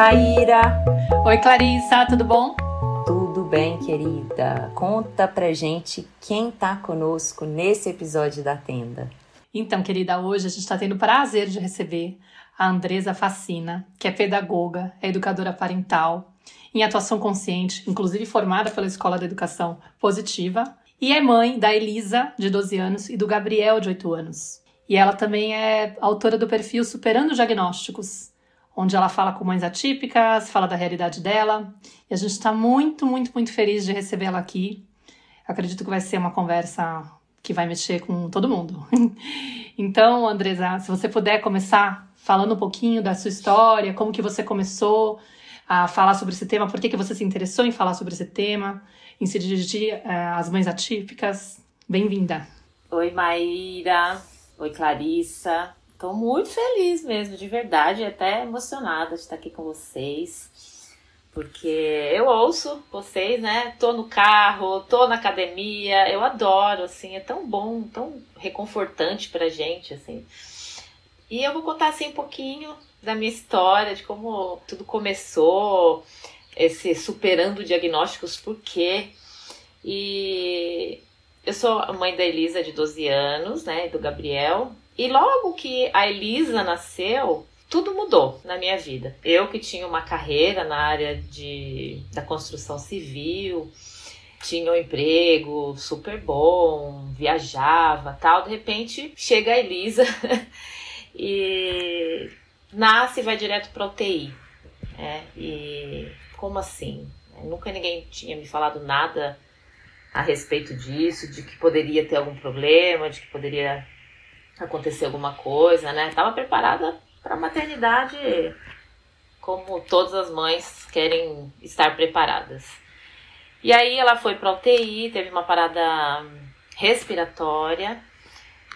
Maíra! Oi, Clarissa, tudo bom? Tudo bem, querida? Conta pra gente quem tá conosco nesse episódio da Tenda. Então, querida, hoje a gente está tendo o prazer de receber a Andresa Facina, que é pedagoga, é educadora parental, em atuação consciente, inclusive formada pela Escola da Educação Positiva, e é mãe da Elisa, de 12 anos, e do Gabriel, de 8 anos. E ela também é autora do perfil Superando Diagnósticos, onde ela fala com mães atípicas, fala da realidade dela. E a gente está muito feliz de recebê-la aqui. Acredito que vai ser uma conversa que vai mexer com todo mundo. Então, Andresa, se você puder começar falando um pouquinho da sua história, como que você começou a falar sobre esse tema, por que você se interessou em falar sobre esse tema, em se dirigir às mães atípicas. Bem-vinda. Oi, Maíra. Oi, Clarissa. Estou muito feliz mesmo, de verdade, até emocionada de estar aqui com vocês, porque eu ouço vocês, né? Tô no carro, tô na academia, eu adoro, assim, é tão bom, tão reconfortante pra gente, assim. E eu vou contar, assim, um pouquinho da minha história, de como tudo começou, esse superando diagnósticos, por quê? E eu sou a mãe da Elisa, de 12 anos, né, e do Gabriel. E logo que a Elisa nasceu, tudo mudou na minha vida. Eu que tinha uma carreira na área da construção civil, tinha um emprego super bom, viajava, tal. De repente, chega a Elisa e nasce e vai direto para UTI. E como assim? Nunca ninguém tinha me falado nada a respeito disso, de que poderia ter algum problema, de que poderia acontecer alguma coisa, né? Tava preparada para a maternidade, como todas as mães querem estar preparadas. E aí ela foi para UTI, teve uma parada respiratória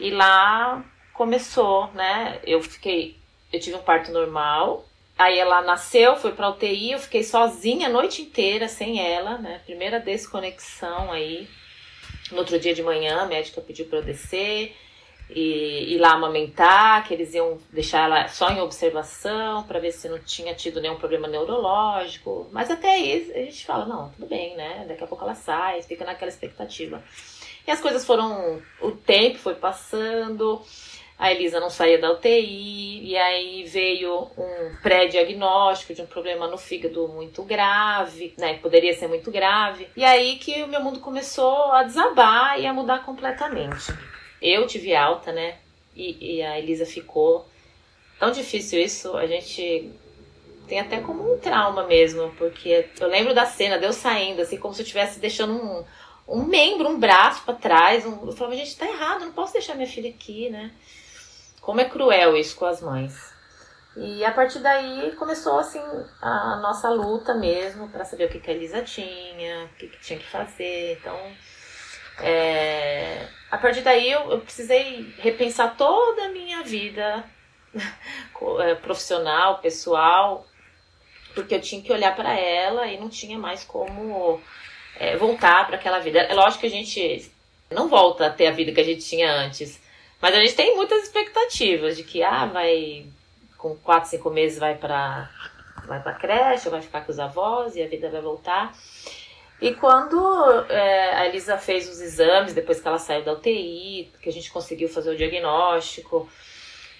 e lá começou, né? Eu tive um parto normal. Aí ela nasceu, foi pra UTI, eu fiquei sozinha a noite inteira sem ela, né? Primeira desconexão aí. No outro dia de manhã, a médica pediu pra eu descer e ir lá amamentar, que eles iam deixar ela só em observação pra ver se não tinha tido nenhum problema neurológico. Mas até aí a gente fala, não, tudo bem, né? Daqui a pouco ela sai, fica naquela expectativa. E as coisas o tempo foi passando. A Elisa não saía da UTI, e aí veio um pré-diagnóstico de um problema no fígado muito grave, né? Poderia ser muito grave. E aí que o meu mundo começou a desabar e a mudar completamente. Eu tive alta, né? E a Elisa ficou. Tão difícil isso, a gente tem até como um trauma mesmo, porque eu lembro da cena de eu saindo, assim, como se eu estivesse deixando um membro, um braço pra trás. Eu falava, gente, tá errado, não posso deixar minha filha aqui, né? Como é cruel isso com as mães. E a partir daí começou assim a nossa luta mesmo para saber o que a Elisa tinha, o que tinha que fazer. Então, a partir daí eu precisei repensar toda a minha vida profissional, pessoal, porque eu tinha que olhar para ela e não tinha mais como voltar para aquela vida. É lógico que a gente não volta a ter a vida que a gente tinha antes. Mas a gente tem muitas expectativas de que, vai com 4, 5 meses vai pra creche, vai ficar com os avós e a vida vai voltar. E quando a Elisa fez os exames, depois que ela saiu da UTI, que a gente conseguiu fazer o diagnóstico,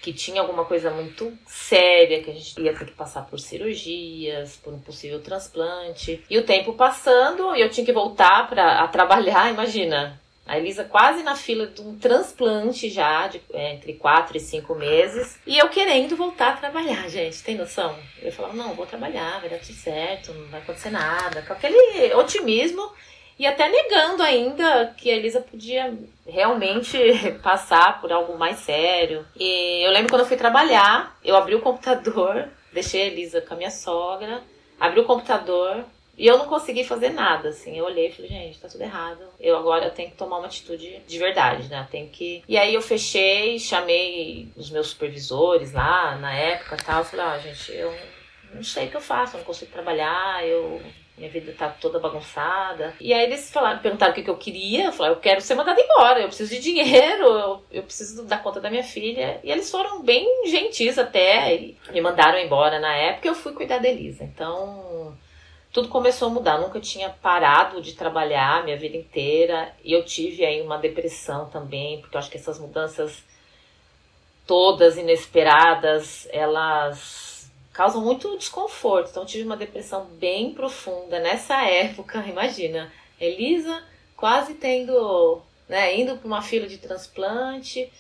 que tinha alguma coisa muito séria, que a gente ia ter que passar por cirurgias, por um possível transplante. E o tempo passando, e eu tinha que voltar a trabalhar, imagina. A Elisa quase na fila de um transplante já, entre 4 e 5 meses. E eu querendo voltar a trabalhar, gente. Tem noção? Eu falava, não, vou trabalhar, vai dar tudo certo, não vai acontecer nada. Com aquele otimismo e até negando ainda que a Elisa podia realmente passar por algo mais sério. E eu lembro quando eu fui trabalhar, eu abri o computador, deixei a Elisa com a minha sogra, abri o computador... E eu não consegui fazer nada, assim. Eu olhei e falei, gente, tá tudo errado. Agora tenho que tomar uma atitude de verdade, né? E aí eu fechei, chamei os meus supervisores lá, na época e tal. Falei, gente, eu não sei o que eu faço, eu não consigo trabalhar, eu minha vida tá toda bagunçada. E aí eles perguntaram o que eu queria. Eu falei, eu quero ser mandada embora, eu preciso de dinheiro, eu preciso dar conta da minha filha. E eles foram bem gentis até, e me mandaram embora na época. Eu fui cuidar da Elisa. Então, tudo começou a mudar. Eu nunca tinha parado de trabalhar minha vida inteira. E eu tive aí uma depressão também, porque eu acho que essas mudanças todas inesperadas, elas causam muito desconforto. Então eu tive uma depressão bem profunda nessa época. Imagina, Elisa quase tendo, né, indo para uma fila de transplante,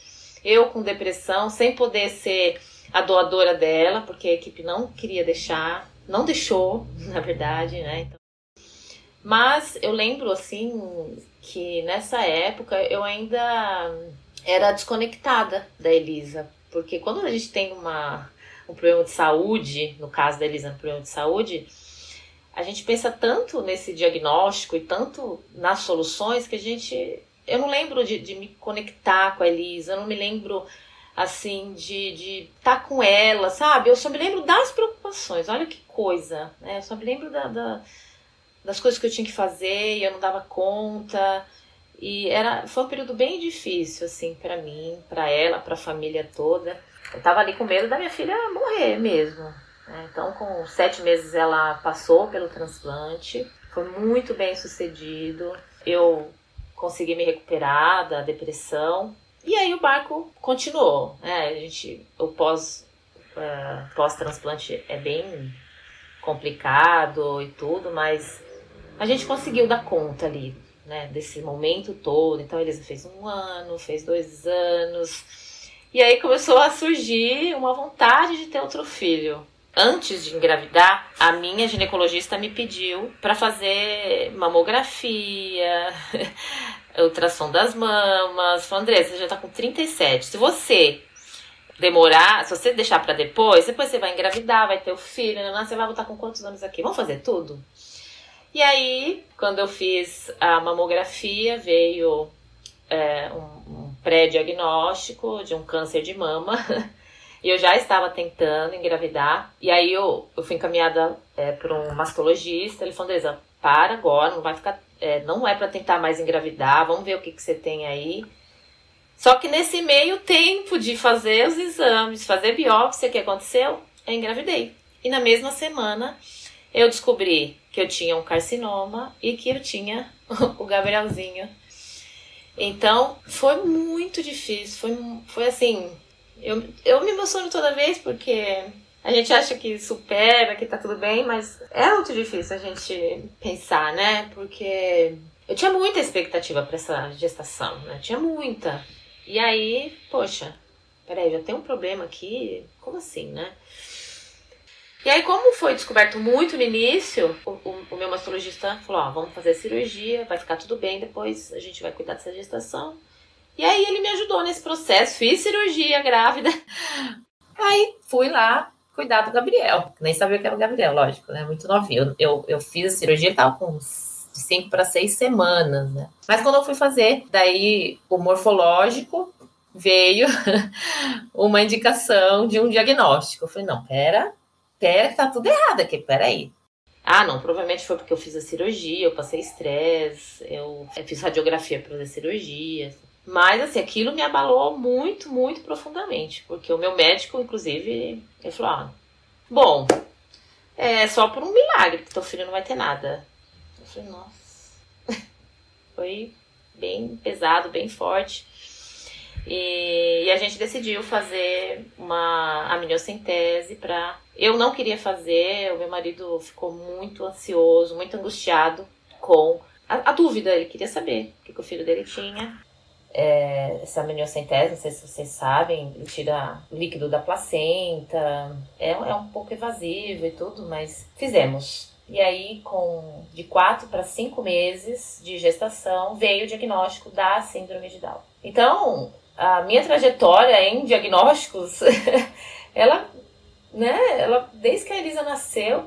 eu com depressão, sem poder ser a doadora dela, porque a equipe não queria deixar, não deixou, na verdade, né? Então, mas eu lembro, assim, que nessa época eu ainda era desconectada da Elisa, porque quando a gente tem um problema de saúde, no caso da Elisa, um problema de saúde, a gente pensa tanto nesse diagnóstico e tanto nas soluções que eu não lembro de me conectar com a Elisa, eu não me lembro, assim, de estar com ela, sabe? Eu só me lembro das preocupações, olha que coisa, né? Eu só me lembro das coisas que eu tinha que fazer e eu não dava conta. E foi um período bem difícil, assim, pra mim, pra ela, pra família toda. Eu tava ali com medo da minha filha morrer mesmo, né? Então, com 7 meses ela passou pelo transplante, foi muito bem sucedido. Eu consegui me recuperar da depressão e aí o barco continuou, né? O pós-transplante é bem complicado e tudo, mas a gente conseguiu dar conta ali, né, desse momento todo. Então a Elisa fez 1 ano, fez 2 anos. E aí começou a surgir uma vontade de ter outro filho. Antes de engravidar, a minha ginecologista me pediu para fazer mamografia, ultrassom das mamas. Falou, Andressa, você já tá com 37. Se você deixar para depois você vai engravidar, vai ter o filho, você vai voltar com quantos anos aqui? Vamos fazer tudo? E aí, quando eu fiz a mamografia, veio um pré-diagnóstico de um câncer de mama. E eu já estava tentando engravidar. E aí eu fui encaminhada para um mastologista. Ele falou, Andressa, para agora, não vai ficar, não é para tentar mais engravidar, vamos ver o que você tem aí. Só que nesse meio tempo de fazer os exames, fazer biópsia, o que aconteceu? Eu engravidei. E na mesma semana eu descobri que eu tinha um carcinoma e que eu tinha o Gabrielzinho. Então, foi muito difícil, foi assim, eu me emociono toda vez porque a gente acha que supera, que tá tudo bem, mas é muito difícil a gente pensar, né? Porque eu tinha muita expectativa para essa gestação, né? Tinha muita. E aí, poxa, peraí, já tem um problema aqui, como assim, né? E aí, como foi descoberto muito no início, o meu mastologista falou, vamos fazer a cirurgia, vai ficar tudo bem, depois a gente vai cuidar dessa gestação. E aí ele me ajudou nesse processo, fiz cirurgia grávida. Aí fui lá cuidar do Gabriel, nem sabia que era o Gabriel, lógico, né? Muito novinho. Eu fiz a cirurgia, ele tava com 5 para 6 semanas, né? Mas quando eu fui fazer, daí o morfológico veio uma indicação de um diagnóstico. Eu falei, não, pera que tá tudo errado aqui, peraí. Não, provavelmente foi porque eu fiz a cirurgia, eu passei estresse, eu fiz radiografia para fazer cirurgia. Mas, assim, aquilo me abalou muito, muito profundamente. Porque o meu médico, inclusive, ele falou, bom, é só por um milagre que teu filho não vai ter nada. Eu falei, nossa. Foi bem pesado, bem forte. E a gente decidiu fazer uma amniocentese para... Eu não queria fazer, o meu marido ficou muito ansioso, muito angustiado com a dúvida. Ele queria saber o que o filho dele tinha. Essa amniocentese, não sei se vocês sabem, ele tira o líquido da placenta. É um pouco evasivo e tudo, mas fizemos. E aí, de 4 para 5 meses de gestação, veio o diagnóstico da síndrome de Down. Então, a minha trajetória em diagnósticos, ela, desde que a Elisa nasceu,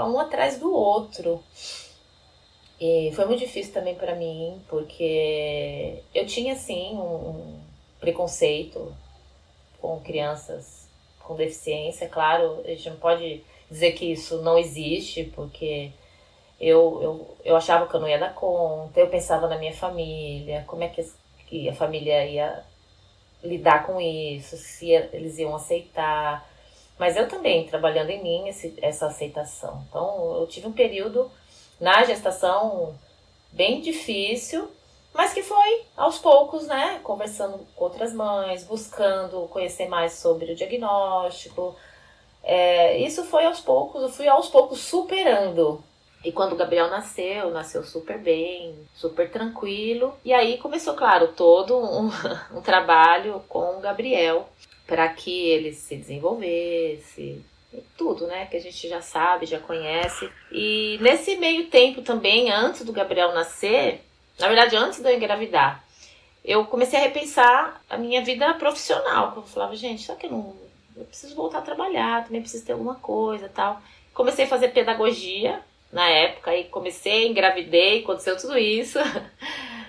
um atrás do outro. E foi muito difícil também para mim, porque eu tinha, assim, um preconceito com crianças com deficiência. Claro, a gente não pode dizer que isso não existe, porque Eu achava que eu não ia dar conta, eu pensava na minha família, como é que a família ia lidar com isso, se eles iam aceitar. Mas eu também, trabalhando em mim, essa aceitação. Então, eu tive um período na gestação bem difícil, mas que foi aos poucos, né? Conversando com outras mães, buscando conhecer mais sobre o diagnóstico. Isso foi aos poucos, eu fui aos poucos superando. E quando o Gabriel nasceu super bem, super tranquilo. E aí começou, claro, todo um trabalho com o Gabriel para que ele se desenvolvesse, tudo, né, que a gente já sabe, já conhece. E nesse meio tempo também, antes do Gabriel nascer, na verdade antes de eu engravidar, eu comecei a repensar a minha vida profissional. Eu falava, gente, só que eu preciso voltar a trabalhar, também preciso ter alguma coisa e tal. Comecei a fazer pedagogia na época, aí engravidei, aconteceu tudo isso.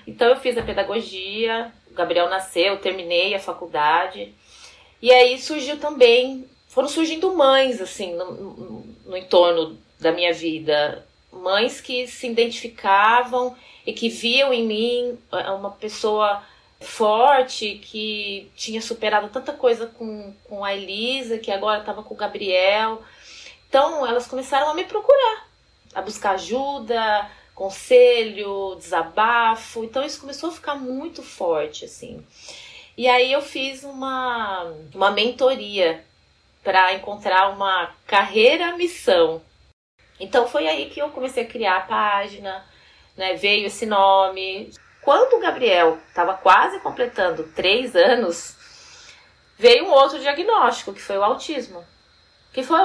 Então eu fiz a pedagogia, o Gabriel nasceu, eu terminei a faculdade. E aí foram surgindo mães, assim, no entorno da minha vida. Mães que se identificavam e que viam em mim uma pessoa forte, que tinha superado tanta coisa com a Elisa, que agora estava com o Gabriel. Então elas começaram a me procurar, a buscar ajuda, conselho, desabafo. Então isso começou a ficar muito forte, assim. E aí eu fiz uma mentoria para encontrar uma carreira-missão. Então foi aí que eu comecei a criar a página, né? Veio esse nome. Quando o Gabriel estava quase completando 3 anos, veio um outro diagnóstico, que foi o autismo. Que foi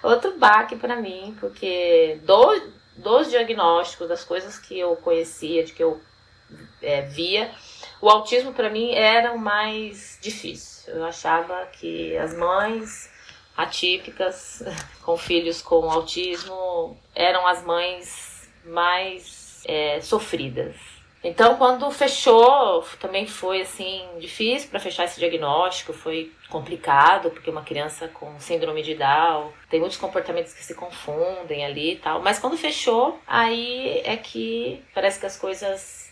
outro baque para mim, porque dos diagnósticos, das coisas que eu conhecia, de que eu via, o autismo para mim era o mais difícil. Eu achava que as mães atípicas com filhos com autismo eram as mães mais sofridas. Então, quando fechou, também foi assim difícil para fechar esse diagnóstico, foi complicado, porque uma criança com síndrome de Down tem muitos comportamentos que se confundem ali e tal. Mas quando fechou, aí é que parece que as coisas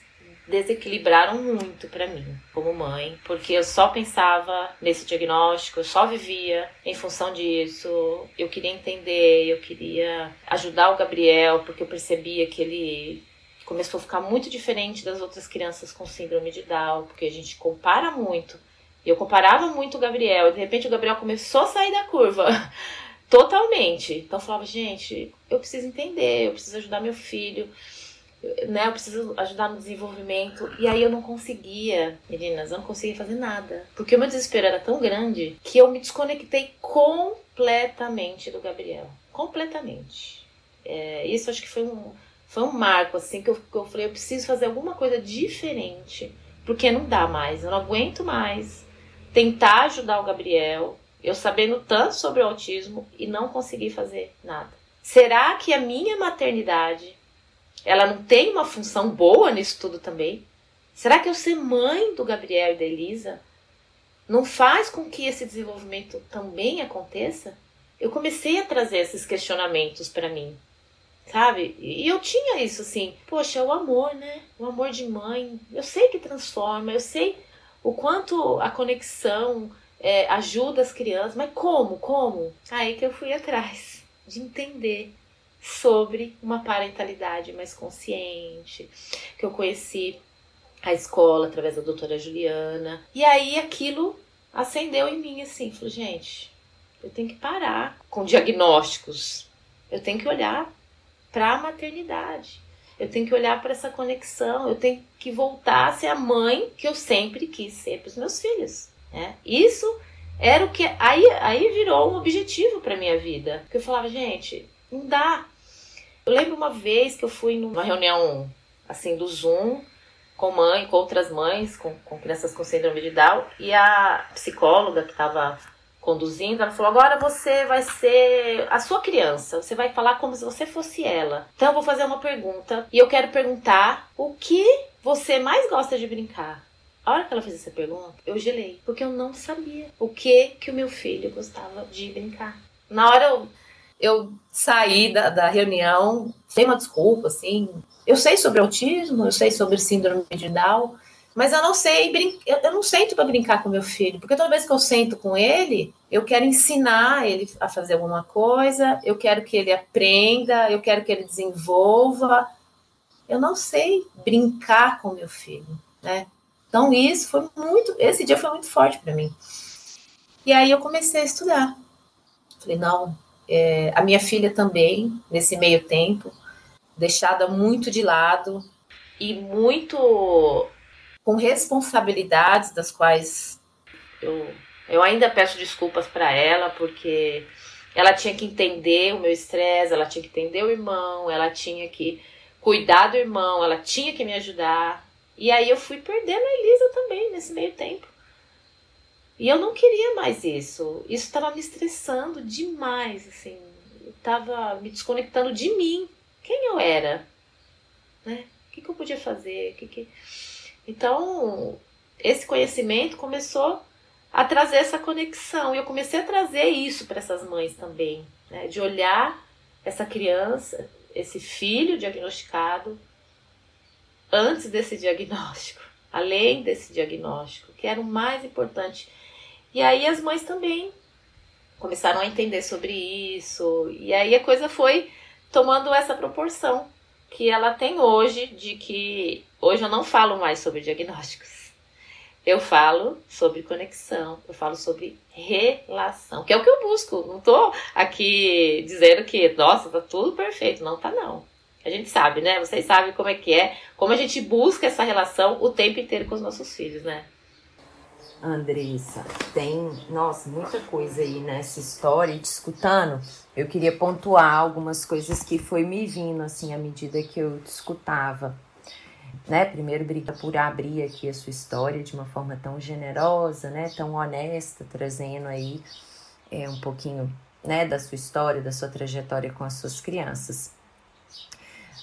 desequilibraram muito para mim como mãe, porque eu só pensava nesse diagnóstico, eu só vivia em função disso. Eu queria entender, eu queria ajudar o Gabriel, porque eu percebia que ele começou a ficar muito diferente das outras crianças com síndrome de Down, porque a gente compara muito. Eu comparava muito o Gabriel, e de repente o Gabriel começou a sair da curva totalmente. Então eu falava, gente, eu preciso entender, eu preciso ajudar meu filho, né? Eu preciso ajudar no desenvolvimento. E aí eu não conseguia, meninas, eu não conseguia fazer nada. Porque o meu desespero era tão grande que eu me desconectei completamente do Gabriel. Completamente. Isso acho que foi um marco, assim, que eu falei, eu preciso fazer alguma coisa diferente, porque não dá mais, eu não aguento mais tentar ajudar o Gabriel, eu sabendo tanto sobre o autismo e não conseguir fazer nada. Será que a minha maternidade, ela não tem uma função boa nisso tudo também? Será que eu ser mãe do Gabriel e da Elisa não faz com que esse desenvolvimento também aconteça? Eu comecei a trazer esses questionamentos para mim, sabe? E eu tinha isso assim, poxa, o amor, né? O amor de mãe, eu sei que transforma, eu sei o quanto a conexão ajuda as crianças, mas como? Aí que eu fui atrás de entender sobre uma parentalidade mais consciente, que eu conheci a escola através da doutora Juliana, e aí aquilo acendeu em mim assim, falei, gente, eu tenho que parar com diagnósticos, eu tenho que olhar para a maternidade. Eu tenho que olhar para essa conexão. Eu tenho que voltar a ser a mãe que eu sempre quis ser para os meus filhos. Né? Isso era o que... Aí virou um objetivo para minha vida. Porque eu falava, gente, não dá. Eu lembro uma vez que eu fui numa reunião assim, do Zoom com outras mães, com crianças com síndrome de Down. E a psicóloga que estava conduzindo, ela falou, agora você vai ser a sua criança, você vai falar como se você fosse ela. Então eu vou fazer uma pergunta, e eu quero perguntar o que você mais gosta de brincar. A hora que ela fez essa pergunta, eu gelei, porque eu não sabia o que o meu filho gostava de brincar. Na hora Eu saí da reunião sem uma desculpa, assim. Eu sei sobre autismo, eu sei sobre síndrome de Down, mas eu não sei eu não sento para brincar com meu filho, porque toda vez que eu sento com ele, eu quero ensinar ele a fazer alguma coisa, eu quero que ele aprenda, eu quero que ele desenvolva. Eu não sei brincar com meu filho, né? Então esse dia foi muito forte para mim. E aí eu comecei a estudar. Falei, não, a minha filha também, nesse meio tempo, deixada muito de lado e muito com responsabilidades das quais eu ainda peço desculpas para ela, porque ela tinha que entender o meu estresse, ela tinha que entender o irmão, ela tinha que cuidar do irmão, ela tinha que me ajudar. E aí eu fui perdendo a Elisa também nesse meio tempo. E eu não queria mais isso. Isso estava me estressando demais, assim. Eu estava me desconectando de mim. Quem eu era? Né? O que eu podia fazer? Então, esse conhecimento começou a trazer essa conexão. E eu comecei a trazer isso para essas mães também. Né? De olhar essa criança, esse filho diagnosticado, antes desse diagnóstico, além desse diagnóstico, que era o mais importante. E aí as mães também começaram a entender sobre isso. E aí a coisa foi tomando essa proporção que ela tem hoje, de que hoje eu não falo mais sobre diagnósticos. Eu falo sobre conexão, eu falo sobre relação, que é o que eu busco. Não tô aqui dizendo que, nossa, tá tudo perfeito. Não tá, não. A gente sabe, né? Vocês sabem como é, como a gente busca essa relação o tempo inteiro com os nossos filhos, né? Andressa, tem, nossa, muita coisa aí nessa história, e te escutando, eu queria pontuar algumas coisas que foi me vindo, assim, à medida que eu te escutava, né? Primeiro, obrigada por abrir aqui a sua história de uma forma tão generosa, né? Tão honesta, trazendo aí um pouquinho, né, da sua história, da sua trajetória com as suas crianças.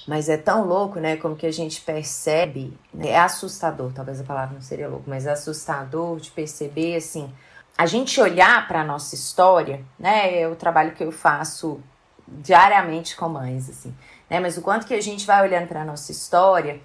Mas é tão louco, né, como que a gente percebe, né, é assustador, talvez a palavra não seria louco, mas é assustador de perceber, assim, a gente olhar para a nossa história, né, é o trabalho que eu faço diariamente com mães, assim, né, mas o quanto que a gente vai olhando para a nossa história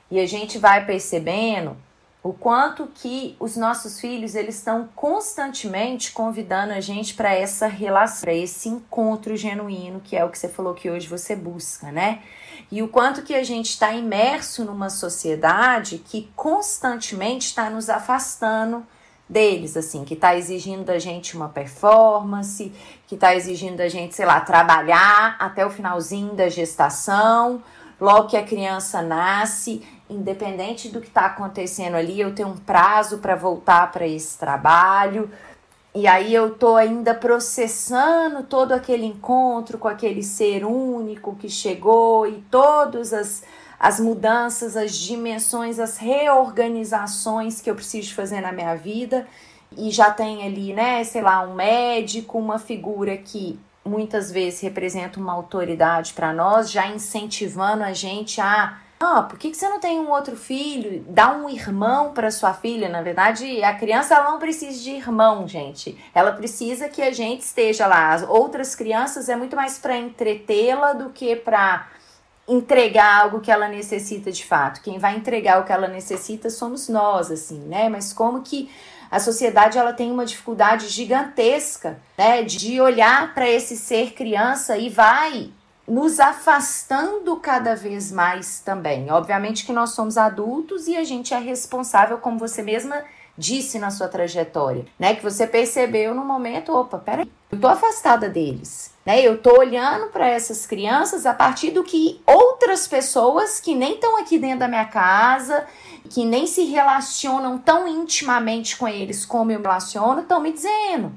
e a gente vai percebendo o quanto que os nossos filhos, eles estão constantemente convidando a gente para essa relação, para esse encontro genuíno, que é o que você falou que hoje você busca, né? E o quanto que a gente está imerso numa sociedade que constantemente está nos afastando deles, assim, que está exigindo da gente uma performance, que está exigindo da gente, sei lá, trabalhar até o finalzinho da gestação, logo que a criança nasce, independente do que está acontecendo ali, eu tenho um prazo para voltar para esse trabalho. E aí eu tô ainda processando todo aquele encontro com aquele ser único que chegou e todas as mudanças, as dimensões, as reorganizações que eu preciso fazer na minha vida. E já tem ali, né, sei lá, um médico, uma figura que muitas vezes representa uma autoridade para nós, já incentivando a gente a... por que você não tem um outro filho? Dá um irmão para sua filha. Na verdade, a criança ela não precisa de irmão, gente. Ela precisa que a gente esteja lá. As outras crianças é muito mais para entretê-la do que para entregar algo que ela necessita de fato. Quem vai entregar o que ela necessita somos nós, assim, né? Mas como que a sociedade ela tem uma dificuldade gigantesca, né, de olhar para esse ser criança e vai nos afastando cada vez mais também. Obviamente que nós somos adultos e a gente é responsável, como você mesma disse na sua trajetória, né? Que você percebeu no momento, opa, peraí, eu tô afastada deles, né? Eu tô olhando para essas crianças a partir do que outras pessoas que nem estão aqui dentro da minha casa, que nem se relacionam tão intimamente com eles como eu me relaciono, estão me dizendo,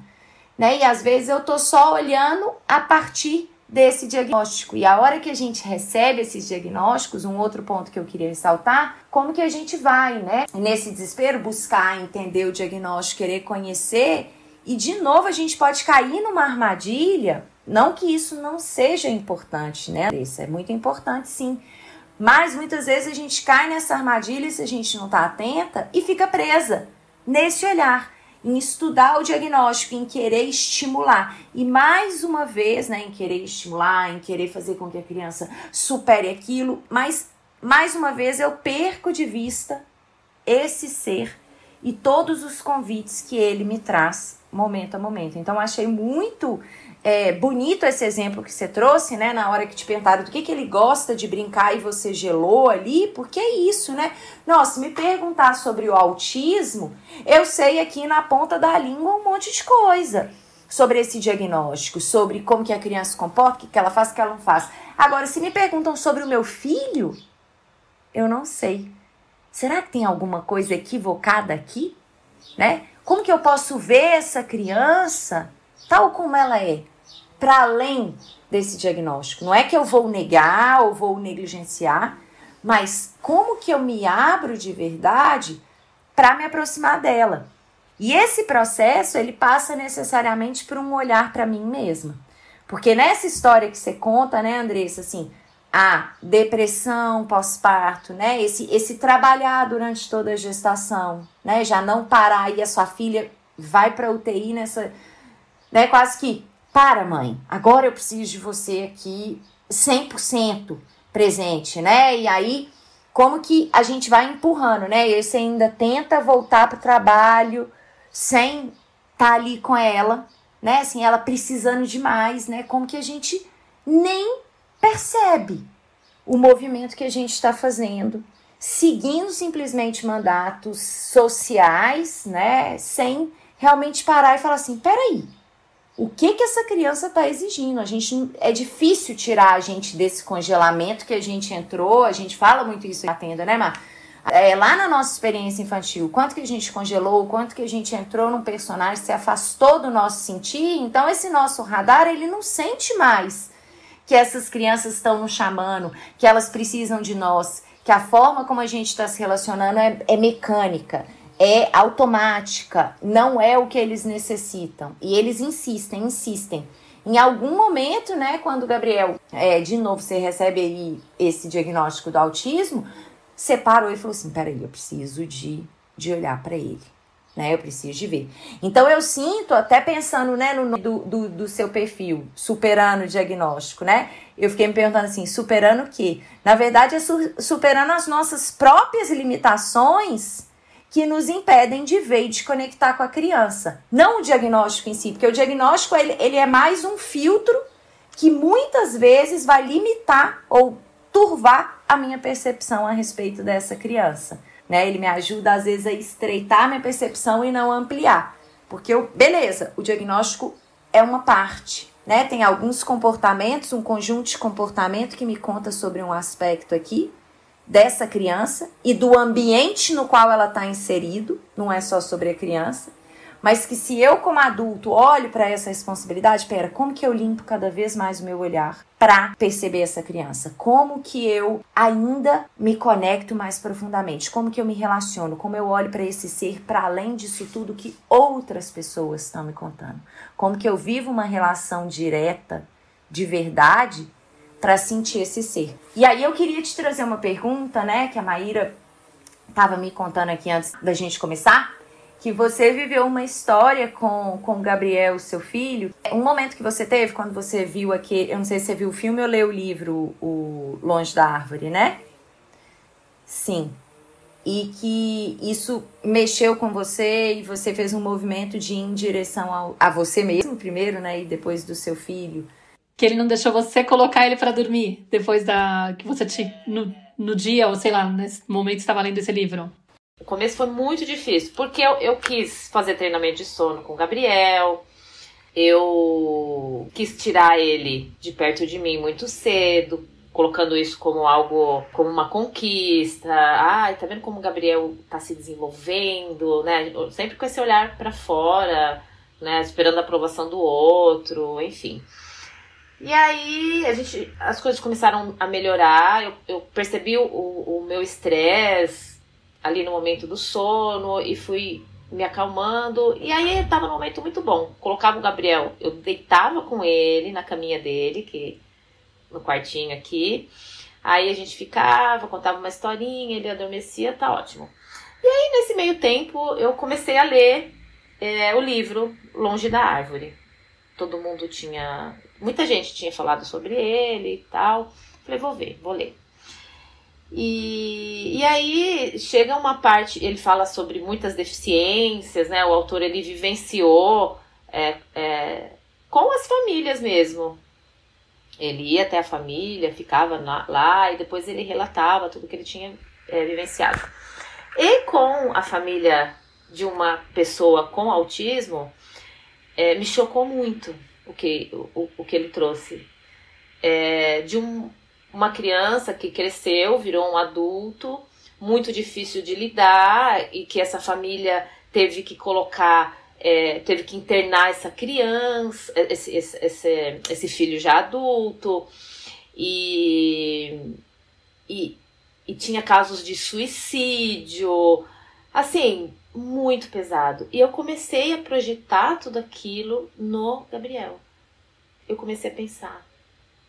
né? E às vezes eu tô só olhando a partir desse diagnóstico. E a hora que a gente recebe esses diagnósticos, um outro ponto que eu queria ressaltar, como que a gente vai, né, nesse desespero, buscar entender o diagnóstico, querer conhecer, e de novo a gente pode cair numa armadilha, não que isso não seja importante, né, isso é muito importante sim, mas muitas vezes a gente cai nessa armadilha se a gente não tá atenta e fica presa nesse olhar. em estudar o diagnóstico, em querer estimular. E mais uma vez, né, em querer estimular, em querer fazer com que a criança supere aquilo, mas mais uma vez eu perco de vista esse ser e todos os convites que ele me traz momento a momento. Então, achei muito bonito esse exemplo que você trouxe, né? Na hora que te perguntaram do que ele gosta de brincar e você gelou ali, porque é isso, né? Nossa, me perguntar sobre o autismo, eu sei aqui na ponta da língua um monte de coisa sobre esse diagnóstico, sobre como que a criança se comporta, o que ela faz, o que ela não faz. Agora, se me perguntam sobre o meu filho, eu não sei. Será que tem alguma coisa equivocada aqui? Né? Como que eu posso ver essa criança tal como ela é, para além desse diagnóstico? Não é que eu vou negar ou vou negligenciar, mas como que eu me abro de verdade para me aproximar dela? E esse processo, ele passa necessariamente por um olhar para mim mesma. Porque nessa história que você conta, né, Andressa, assim, a depressão pós-parto, né? Esse trabalhar durante toda a gestação, né? Já não parar e a sua filha vai para UTI nessa, né? Quase que, para mãe, agora eu preciso de você aqui 100% presente, né? E aí, como que a gente vai empurrando, né? E você ainda tenta voltar para o trabalho sem estar ali com ela, né? Assim, ela precisando demais, né? Como que a gente nem percebe o movimento que a gente está fazendo, seguindo simplesmente mandatos sociais, né, sem realmente parar e falar assim, peraí, o que essa criança está exigindo? É difícil tirar a gente desse congelamento que a gente entrou, a gente fala muito isso na tenda, né, Mar? Lá na nossa experiência infantil, quanto que a gente congelou, quanto que a gente entrou num personagem, se afastou do nosso sentir, então esse nosso radar, ele não sente mais que essas crianças estão nos chamando, que elas precisam de nós, que a forma como a gente está se relacionando é mecânica, é automática, não é o que eles necessitam. E eles insistem. Em algum momento, né, quando o Gabriel, de novo, você recebe aí esse diagnóstico do autismo, você parou e falou assim, peraí, eu preciso de olhar para ele. Né, eu preciso de ver. Então eu sinto, até pensando, né, no do seu perfil, superando o diagnóstico, né? Eu fiquei me perguntando assim, superando o quê? Na verdade é superando as nossas próprias limitações que nos impedem de ver e de conectar com a criança. Não o diagnóstico em si, porque o diagnóstico ele é mais um filtro que muitas vezes vai limitar ou turvar a minha percepção a respeito dessa criança. Né, ele me ajuda, às vezes, a estreitar minha percepção e não ampliar. Porque, beleza, o diagnóstico é uma parte. Né? Tem alguns comportamentos, um conjunto de comportamento que me conta sobre um aspecto aqui dessa criança e do ambiente no qual ela está inserido, não é só sobre a criança. Mas que se eu, como adulto, olho para essa responsabilidade, como que eu limpo cada vez mais o meu olhar para perceber essa criança? Como que eu ainda me conecto mais profundamente? Como que eu me relaciono? Como eu olho para esse ser para além disso tudo que outras pessoas estão me contando? Como que eu vivo uma relação direta, de verdade, para sentir esse ser? E aí eu queria te trazer uma pergunta, né, que a Maíra estava me contando aqui antes da gente começar, que você viveu uma história com o Gabriel, seu filho. Um momento que você teve quando você viu aquele... Eu não sei se você viu o filme ou leu o livro, o Longe da Árvore, né? Sim. E que isso mexeu com você e você fez um movimento de ir em direção a você mesmo primeiro, né? E depois do seu filho. Que ele não deixou você colocar ele pra dormir depois que você tinha... No dia, ou sei lá, nesse momento que você estava lendo esse livro. O começo foi muito difícil, porque eu quis fazer treinamento de sono com o Gabriel, eu quis tirar ele de perto de mim muito cedo, colocando isso como algo, como uma conquista. Ai, tá vendo como o Gabriel tá se desenvolvendo, né? Sempre com esse olhar pra fora, né? Esperando a aprovação do outro, enfim. E aí as coisas começaram a melhorar, eu percebi o meu estresse ali no momento do sono e fui me acalmando. E aí eu tava num momento muito bom. Colocava o Gabriel, eu deitava com ele na caminha dele, no quartinho aqui. Aí a gente ficava, contava uma historinha, ele adormecia, tá ótimo. E aí nesse meio tempo eu comecei a ler o livro Longe da Árvore. Muita gente tinha falado sobre ele e tal. Falei, vou ler. E aí chega uma parte, ele fala sobre muitas deficiências, né? O autor, ele vivenciou com as famílias mesmo. Ele ia até a família, ficava lá e depois ele relatava tudo que ele tinha vivenciado. E com a família de uma pessoa com autismo, me chocou muito o que ele trouxe. Uma criança que cresceu, virou um adulto, muito difícil de lidar, e que essa família teve que teve que internar essa criança, esse filho já adulto, e tinha casos de suicídio, assim, muito pesado. E eu comecei a projetar tudo aquilo no Gabriel. Eu comecei a pensar,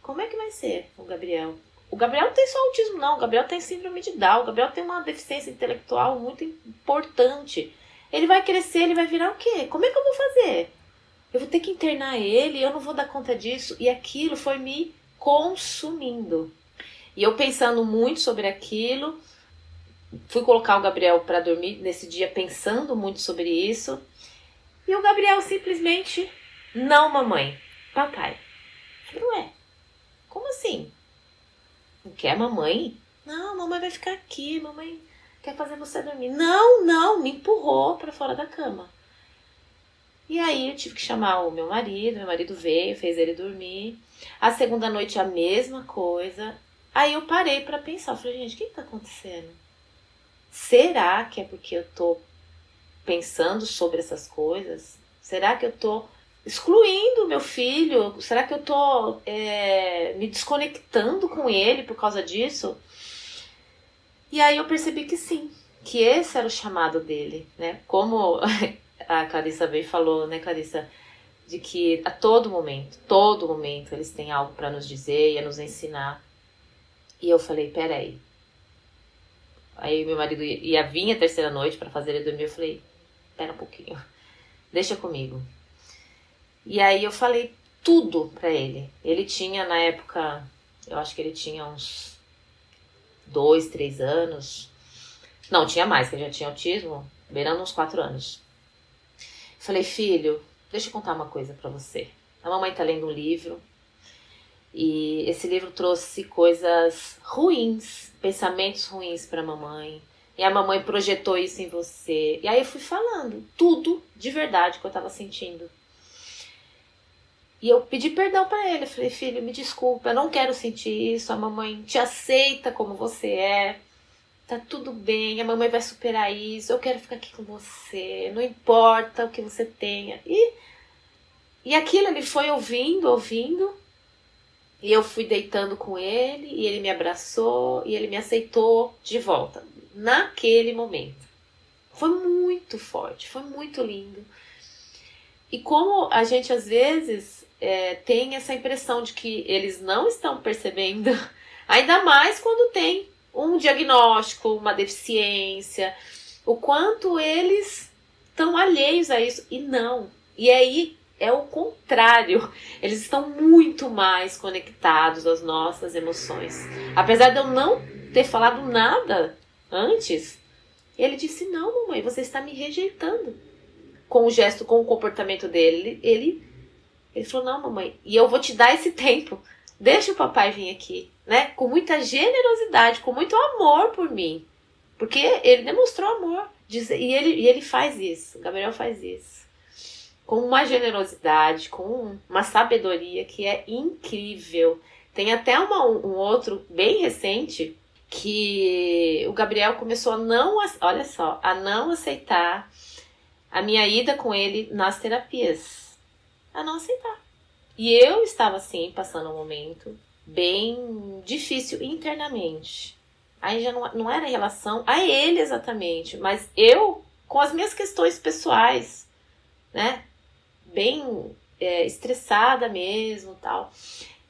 como é que vai ser o Gabriel? O Gabriel não tem só autismo, não. O Gabriel tem síndrome de Down. O Gabriel tem uma deficiência intelectual muito importante. Ele vai crescer, ele vai virar o quê? Como é que eu vou fazer? Eu vou ter que internar ele, eu não vou dar conta disso. E aquilo foi me consumindo. E eu pensando muito sobre aquilo, fui colocar o Gabriel para dormir nesse dia pensando muito sobre isso. E o Gabriel simplesmente, não, mamãe, papai. Eu falei, ué, como assim? Não quer mamãe? Não, mamãe vai ficar aqui, mamãe quer fazer você dormir. Não, me empurrou para fora da cama. E aí eu tive que chamar o meu marido veio, fez ele dormir. A segunda noite a mesma coisa. Aí eu parei para pensar, falei, gente, o que tá acontecendo? Será que é porque eu tô pensando sobre essas coisas? Será que eu tô excluindo meu filho? Será que eu tô me desconectando com ele por causa disso? E aí eu percebi que sim, que esse era o chamado dele, né? Como a Clarissa veio e falou, né, Clarissa? De que a todo momento eles têm algo para nos dizer e a nos ensinar. E eu falei, peraí. Aí meu marido ia vir a terceira noite para fazer ele dormir. Eu falei, pera um pouquinho, deixa comigo. E aí eu falei tudo pra ele. Ele tinha, na época, eu acho que ele tinha uns 2, 3 anos. Não, tinha mais, que ele já tinha autismo, beirando uns 4 anos. Falei, filho, deixa eu contar uma coisa pra você. A mamãe tá lendo um livro. E esse livro trouxe coisas ruins, pensamentos ruins pra mamãe. E a mamãe projetou isso em você. E aí eu fui falando tudo de verdade que eu tava sentindo. E eu pedi perdão pra ele. Eu falei, filho, me desculpa, eu não quero sentir isso. A mamãe te aceita como você é. Tá tudo bem, a mamãe vai superar isso. Eu quero ficar aqui com você. Não importa o que você tenha. E aquilo ele foi ouvindo. E eu fui deitando com ele. E ele me abraçou. E ele me aceitou de volta. Naquele momento. Foi muito forte. Foi muito lindo. E como a gente às vezes tem essa impressão de que eles não estão percebendo, ainda mais quando tem um diagnóstico, uma deficiência, o quanto eles estão alheios a isso. E não. E aí é o contrário. Eles estão muito mais conectados às nossas emoções. Apesar de eu não ter falado nada antes, ele disse, não, mamãe, você está me rejeitando. Com o gesto, com o comportamento dele, ele falou, não, mamãe, e eu vou te dar esse tempo, deixa o papai vir aqui, né, com muita generosidade, com muito amor por mim, porque ele demonstrou amor, e ele faz isso, o Gabriel faz isso, com uma generosidade, com uma sabedoria que é incrível. Tem até um outro bem recente, que o Gabriel começou a não aceitar a minha ida com ele nas terapias. A não aceitar. E eu estava, assim, passando um momento bem difícil internamente. Aí já não era em relação a ele exatamente, mas eu com as minhas questões pessoais, né? Bem estressada mesmo, tal.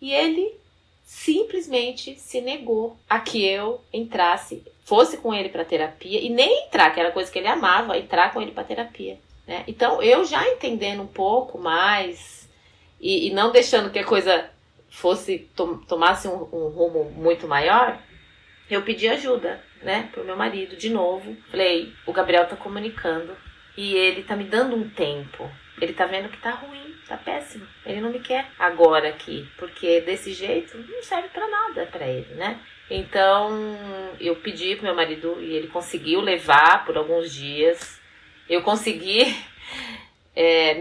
E ele simplesmente se negou a que eu entrasse, fosse com ele para terapia, e nem entrar, que era coisa que ele amava, entrar com ele para terapia. né? Então, eu já entendendo um pouco mais e não deixando que a coisa tomasse um rumo muito maior, eu pedi ajuda, né, pro meu marido de novo. Falei, o Gabriel tá comunicando e ele tá me dando um tempo. Ele tá vendo que tá ruim, tá péssimo. Ele não me quer agora aqui, porque desse jeito não serve pra nada pra ele, né? Então, eu pedi pro meu marido e ele conseguiu levar por alguns dias. Eu consegui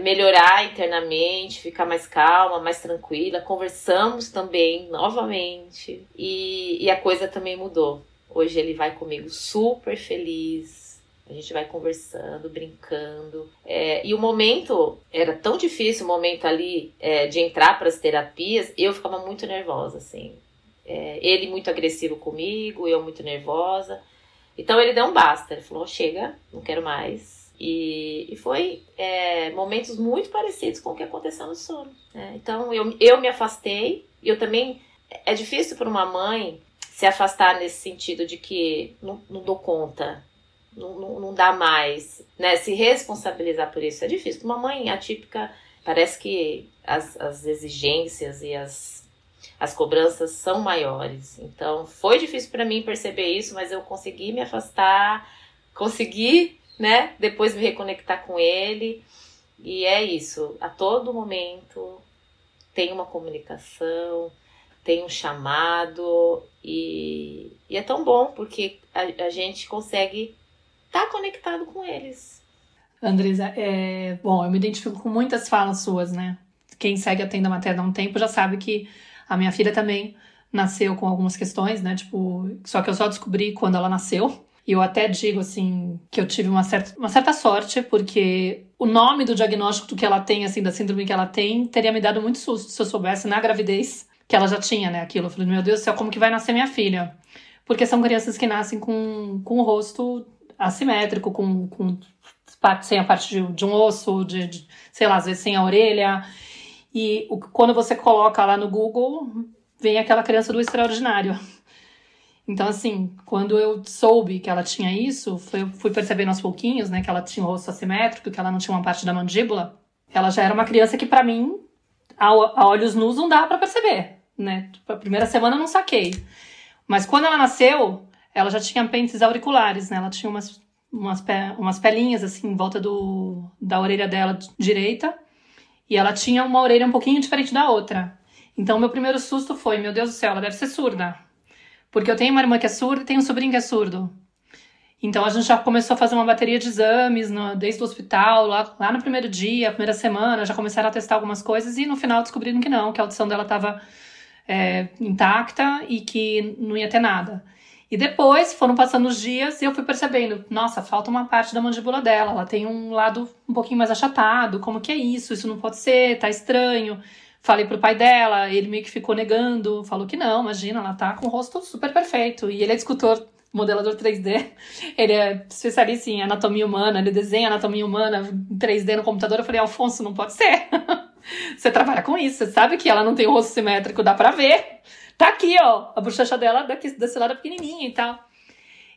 melhorar internamente, ficar mais calma, mais tranquila. Conversamos também, novamente. E a coisa também mudou. Hoje ele vai comigo super feliz. A gente vai conversando, brincando. E o momento era tão difícil, o momento ali de entrar para as terapias, eu ficava muito nervosa, assim. Ele muito agressivo comigo, eu muito nervosa. Então ele deu um basta, ele falou, chega, não quero mais. E foi momentos muito parecidos com o que aconteceu no sono, né? Então eu me afastei, e eu também... É difícil para uma mãe se afastar nesse sentido de que não dou conta, não dá mais, né? Se responsabilizar por isso é difícil. Uma mãe atípica, parece que as exigências e as cobranças são maiores. Então foi difícil para mim perceber isso, mas eu consegui me afastar, consegui, né, depois me reconectar com ele. E é isso, a todo momento tem uma comunicação, tem um chamado, e é tão bom porque a gente consegue estar conectado com eles. Andresa, bom, eu me identifico com muitas falas suas, né? Quem segue a Tenda Materna há um tempo já sabe que a minha filha também nasceu com algumas questões, né? Tipo, só que eu só descobri quando ela nasceu. E eu até digo, assim, que eu tive uma certa sorte, porque o nome do diagnóstico do que ela tem, assim, da síndrome que ela tem, teria me dado muito susto se eu soubesse na gravidez que ela já tinha, né, aquilo. Eu falei, meu Deus do céu, como que vai nascer minha filha? Porque são crianças que nascem com o rosto assimétrico, sem a parte de um osso, sei lá, às vezes sem a orelha. E quando você coloca lá no Google, vem aquela criança do extraordinário. Então, assim, quando eu soube que ela tinha isso, fui percebendo aos pouquinhos, né, que ela tinha um rosto assimétrico, que ela não tinha uma parte da mandíbula. Ela já era uma criança que, pra mim, a olhos nus não dá pra perceber, né? A primeira semana eu não saquei. Mas quando ela nasceu, ela já tinha apêndices auriculares, né? Ela tinha umas pelinhas, assim, em volta da orelha dela direita. E ela tinha uma orelha um pouquinho diferente da outra. Então, meu primeiro susto foi, meu Deus do céu, ela deve ser surda. Porque eu tenho uma irmã que é surda e tenho um sobrinho que é surdo. Então, a gente já começou a fazer uma bateria de exames desde o hospital, lá no primeiro dia, a primeira semana, já começaram a testar algumas coisas e no final descobriram que não, que a audição dela estava intacta e que não ia ter nada. E depois foram passando os dias e eu fui percebendo, nossa, falta uma parte da mandíbula dela, ela tem um lado um pouquinho mais achatado, como que é isso? Isso não pode ser, tá estranho. Falei pro pai dela, ele meio que ficou negando, falou que não, imagina, ela tá com o rosto super perfeito. E ele é escultor, modelador 3D, ele é especialista em anatomia humana, ele desenha anatomia humana em 3D no computador. Eu falei, Alfonso, não pode ser. Você trabalha com isso, você sabe que ela não tem o rosto simétrico, dá pra ver. Tá aqui, ó, a bochecha dela desse lado é pequenininha e tal.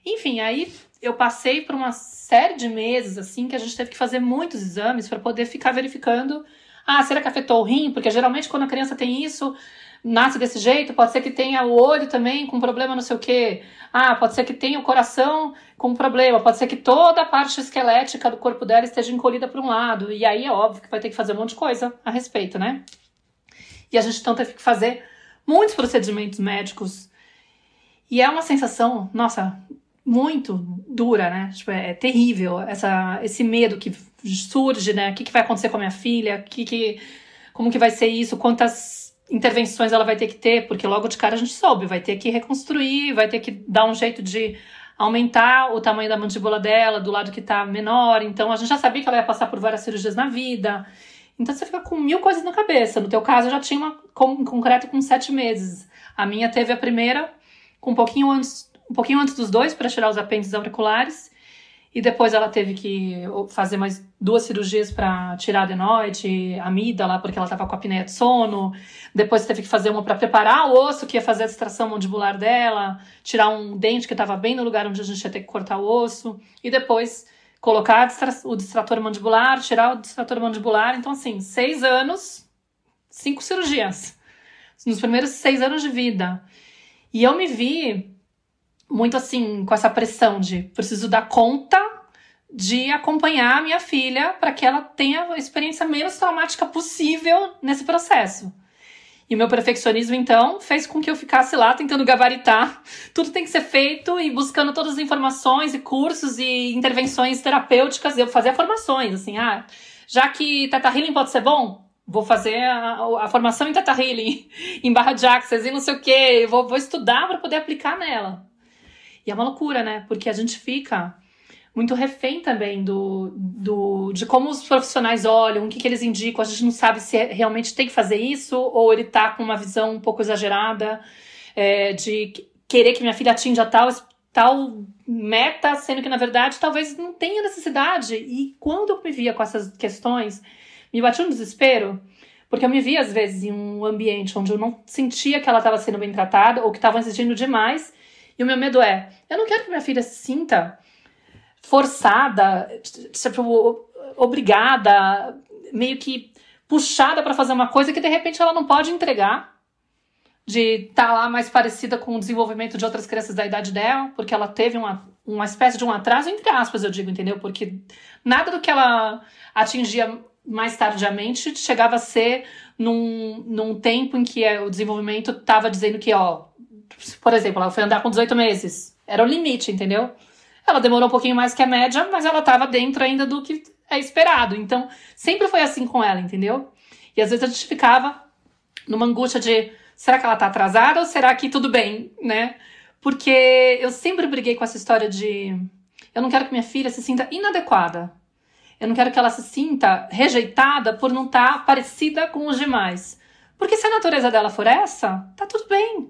Enfim, aí eu passei por uma série de meses, assim, que a gente teve que fazer muitos exames pra poder ficar verificando. Ah, será que afetou o rim? Porque geralmente quando a criança tem isso, nasce desse jeito, pode ser que tenha o olho também com problema não sei o quê. Ah, pode ser que tenha o coração com problema, pode ser que toda a parte esquelética do corpo dela esteja encolhida para um lado. E aí é óbvio que vai ter que fazer um monte de coisa a respeito, né? E a gente então teve que fazer muitos procedimentos médicos. E é uma sensação, nossa, muito dura, né? Tipo, é terrível esse medo que surge, né? O que vai acontecer com a minha filha? Como que vai ser isso? Quantas intervenções ela vai ter que ter? Porque logo de cara a gente soube, vai ter que reconstruir, vai ter que dar um jeito de aumentar o tamanho da mandíbula dela, do lado que tá menor. Então a gente já sabia que ela ia passar por várias cirurgias na vida. Então você fica com 1000 coisas na cabeça. No teu caso, eu já tinha uma em concreto com 7 meses. A minha teve a primeira com um pouquinho antes dos 2 para tirar os apêndices auriculares. E depois ela teve que fazer mais 2 cirurgias para tirar adenoide, amígdala, porque ela estava com apneia de sono. Depois teve que fazer uma para preparar o osso, que ia fazer a extração mandibular dela, tirar um dente que estava bem no lugar onde a gente ia ter que cortar o osso. E depois colocar o distrator mandibular, tirar o distrator mandibular. Então, assim, 6 anos, 5 cirurgias. Nos primeiros 6 anos de vida. E eu me vi muito assim, com essa pressão de preciso dar conta de acompanhar a minha filha para que ela tenha a experiência menos traumática possível nesse processo. E o meu perfeccionismo, então, fez com que eu ficasse lá tentando gabaritar. Tudo tem que ser feito e buscando todas as informações e cursos e intervenções terapêuticas. Eu fazia formações, assim, já que Theta Healing pode ser bom, vou fazer a formação em Theta Healing, em Barra de Access e não sei o quê. Vou estudar para poder aplicar nela. E é uma loucura, né? Porque a gente fica muito refém também de como os profissionais olham, o que eles indicam. A gente não sabe se realmente tem que fazer isso ou ele tá com uma visão um pouco exagerada de querer que minha filha atinja tal meta, sendo que, na verdade, talvez não tenha necessidade. E quando eu me via com essas questões, me batia um desespero, porque eu me via, às vezes, em um ambiente onde eu não sentia que ela estava sendo bem tratada ou que estavam exigindo demais. E o meu medo eu não quero que minha filha se sinta forçada, tipo, obrigada, meio que puxada para fazer uma coisa que de repente ela não pode entregar, de estar lá mais parecida com o desenvolvimento de outras crianças da idade dela, porque ela teve uma espécie de um atraso, entre aspas, eu digo, entendeu? Porque nada do que ela atingia mais tardiamente chegava a ser num tempo em que o desenvolvimento estava dizendo que, por exemplo, ela foi andar com 18 meses. Era o limite, entendeu? Ela demorou um pouquinho mais que a média, mas ela estava dentro ainda do que é esperado. Então, sempre foi assim com ela, entendeu? E às vezes a gente ficava numa angústia de, será que ela tá atrasada ou será que tudo bem, né? Porque eu sempre briguei com essa história de, eu não quero que minha filha se sinta inadequada. Eu não quero que ela se sinta rejeitada por não estar parecida com os demais. Porque se a natureza dela for essa, tá tudo bem.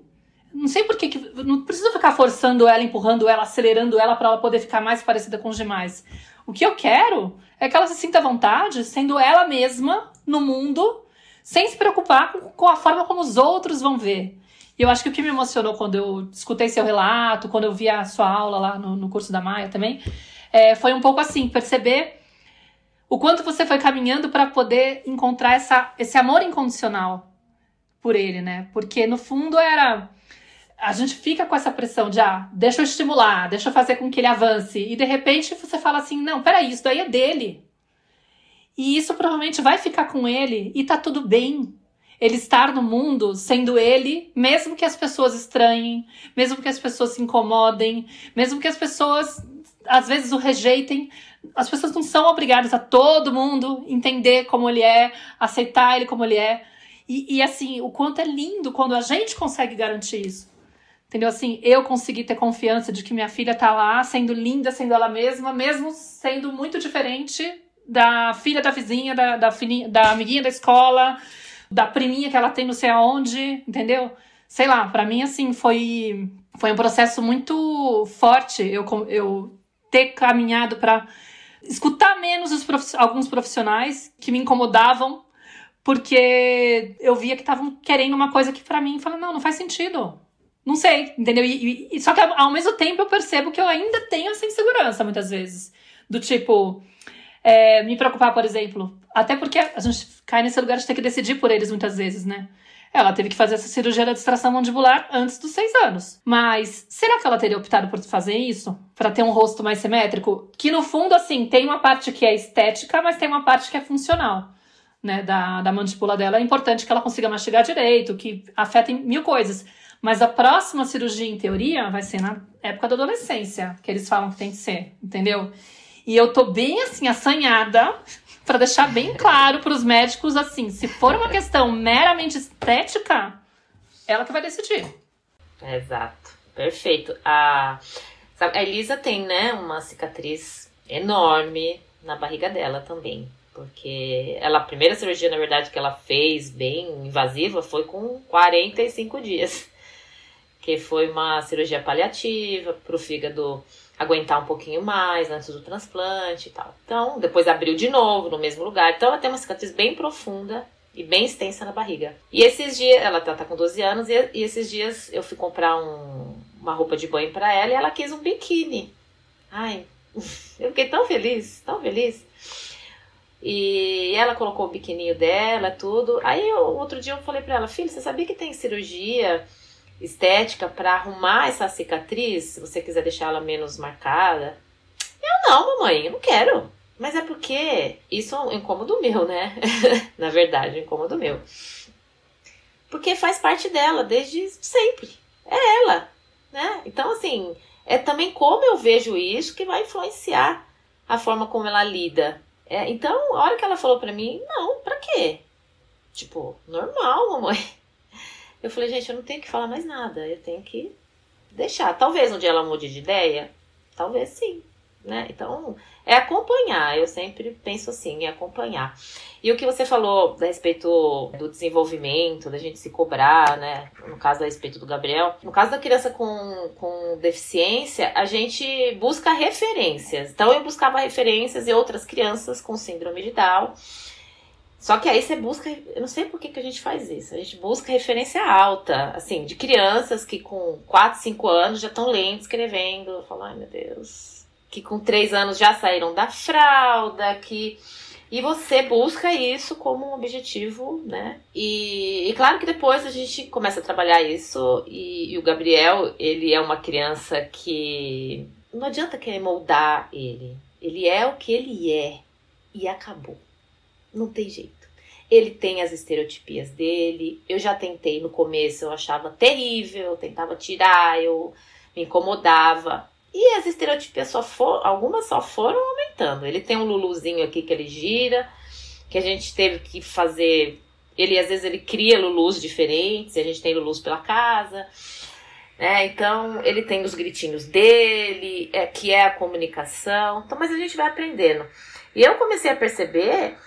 Não sei por que não preciso ficar forçando ela, empurrando ela, acelerando ela para ela poder ficar mais parecida com os demais. O que eu quero é que ela se sinta à vontade, sendo ela mesma no mundo, sem se preocupar com a forma como os outros vão ver. E eu acho que o que me emocionou quando eu escutei seu relato, quando eu vi a sua aula lá no curso da Maia também, foi um pouco assim, perceber o quanto você foi caminhando para poder encontrar esse amor incondicional por ele, né? Porque no fundo a gente fica com essa pressão de, deixa eu estimular, deixa eu fazer com que ele avance. E de repente você fala assim, não, peraí, isso daí é dele. E isso provavelmente vai ficar com ele e tá tudo bem. Ele estar no mundo sendo ele, mesmo que as pessoas estranhem, mesmo que as pessoas se incomodem, mesmo que as pessoas às vezes o rejeitem. As pessoas não são obrigadas a todo mundo entender como ele é, aceitar ele como ele é. E assim, o quanto é lindo quando a gente consegue garantir isso. Entendeu? Assim, eu consegui ter confiança de que minha filha tá lá, sendo linda, sendo ela mesma, mesmo sendo muito diferente da filha da vizinha, da amiguinha da escola, da priminha que ela tem não sei aonde, entendeu? Sei lá, pra mim, assim, foi um processo muito forte eu ter caminhado pra escutar menos alguns profissionais que me incomodavam, porque eu via que estavam querendo uma coisa que pra mim, eu falei, não faz sentido. Não sei, entendeu? Só que ao mesmo tempo eu percebo que eu ainda tenho essa insegurança muitas vezes. Do tipo, me preocupar, por exemplo. Até porque a gente cai nesse lugar de ter que decidir por eles muitas vezes, né? Ela teve que fazer essa cirurgia da distração mandibular antes dos 6 anos. Mas será que ela teria optado por fazer isso? Pra ter um rosto mais simétrico? Que no fundo, assim, tem uma parte que é estética, mas tem uma parte que é funcional, né? Da mandíbula dela. É importante que ela consiga mastigar direito, que afeta em 1000 coisas. Mas a próxima cirurgia, em teoria, vai ser na época da adolescência, que eles falam que tem que ser, entendeu? E eu tô bem, assim, assanhada pra deixar bem claro pros médicos, assim, se for uma questão meramente estética, ela que vai decidir. Exato. Perfeito. A Elisa tem, né, uma cicatriz enorme na barriga dela também. Porque a primeira cirurgia, na verdade, que ela fez bem invasiva foi com 45 dias. Que foi uma cirurgia paliativa para o fígado aguentar um pouquinho mais antes do transplante e tal. Então, depois abriu de novo no mesmo lugar. Então, ela tem uma cicatriz bem profunda e bem extensa na barriga. E esses dias, ela tá com 12 anos, e esses dias eu fui comprar uma roupa de banho para ela e ela quis um biquíni. Ai, Eu fiquei tão feliz, tão feliz. E ela colocou o biquininho dela, tudo. Aí outro dia eu falei pra ela, filha, você sabia que tem cirurgia estética pra arrumar essa cicatriz, se você quiser deixar ela menos marcada? Eu não, mamãe, eu não quero. Mas é porque isso é um incômodo meu, né? Na verdade, um incômodo meu. Porque faz parte dela desde sempre. É ela, né? Então, assim, é também como eu vejo isso que vai influenciar a forma como ela lida. Então, a hora que ela falou pra mim, não, pra quê? Tipo, normal, mamãe. Eu falei, gente, eu não tenho que falar mais nada. Eu tenho que deixar. Talvez um dia ela mude de ideia. Talvez sim. Né? Então, é acompanhar. Eu sempre penso assim, é acompanhar. E o que você falou a respeito do desenvolvimento, da gente se cobrar, né? No caso a respeito do Gabriel. No caso da criança com deficiência, a gente busca referências. Então, eu buscava referências em outras crianças com síndrome de Down. Só que aí você busca, eu não sei por que a gente faz isso, a gente busca referência alta, assim, de crianças que com 4, 5 anos já estão lendo, escrevendo. Eu falo, ai meu Deus, que com 3 anos já saíram da fralda, e você busca isso como um objetivo, né? E claro que depois a gente começa a trabalhar isso, e o Gabriel, ele é uma criança que não adianta querer moldar ele. Ele é o que ele é, e acabou. Não tem jeito. Ele tem as estereotipias dele. Eu já tentei no começo, eu achava terrível, eu tentava tirar, eu me incomodava. E as estereotipias algumas só foram aumentando. Ele tem um luluzinho aqui que ele gira, que a gente teve que fazer. Às vezes ele cria lulus diferentes, e a gente tem lulus pela casa. Então ele tem os gritinhos dele, que é a comunicação. Então, mas a gente vai aprendendo. E eu comecei a perceber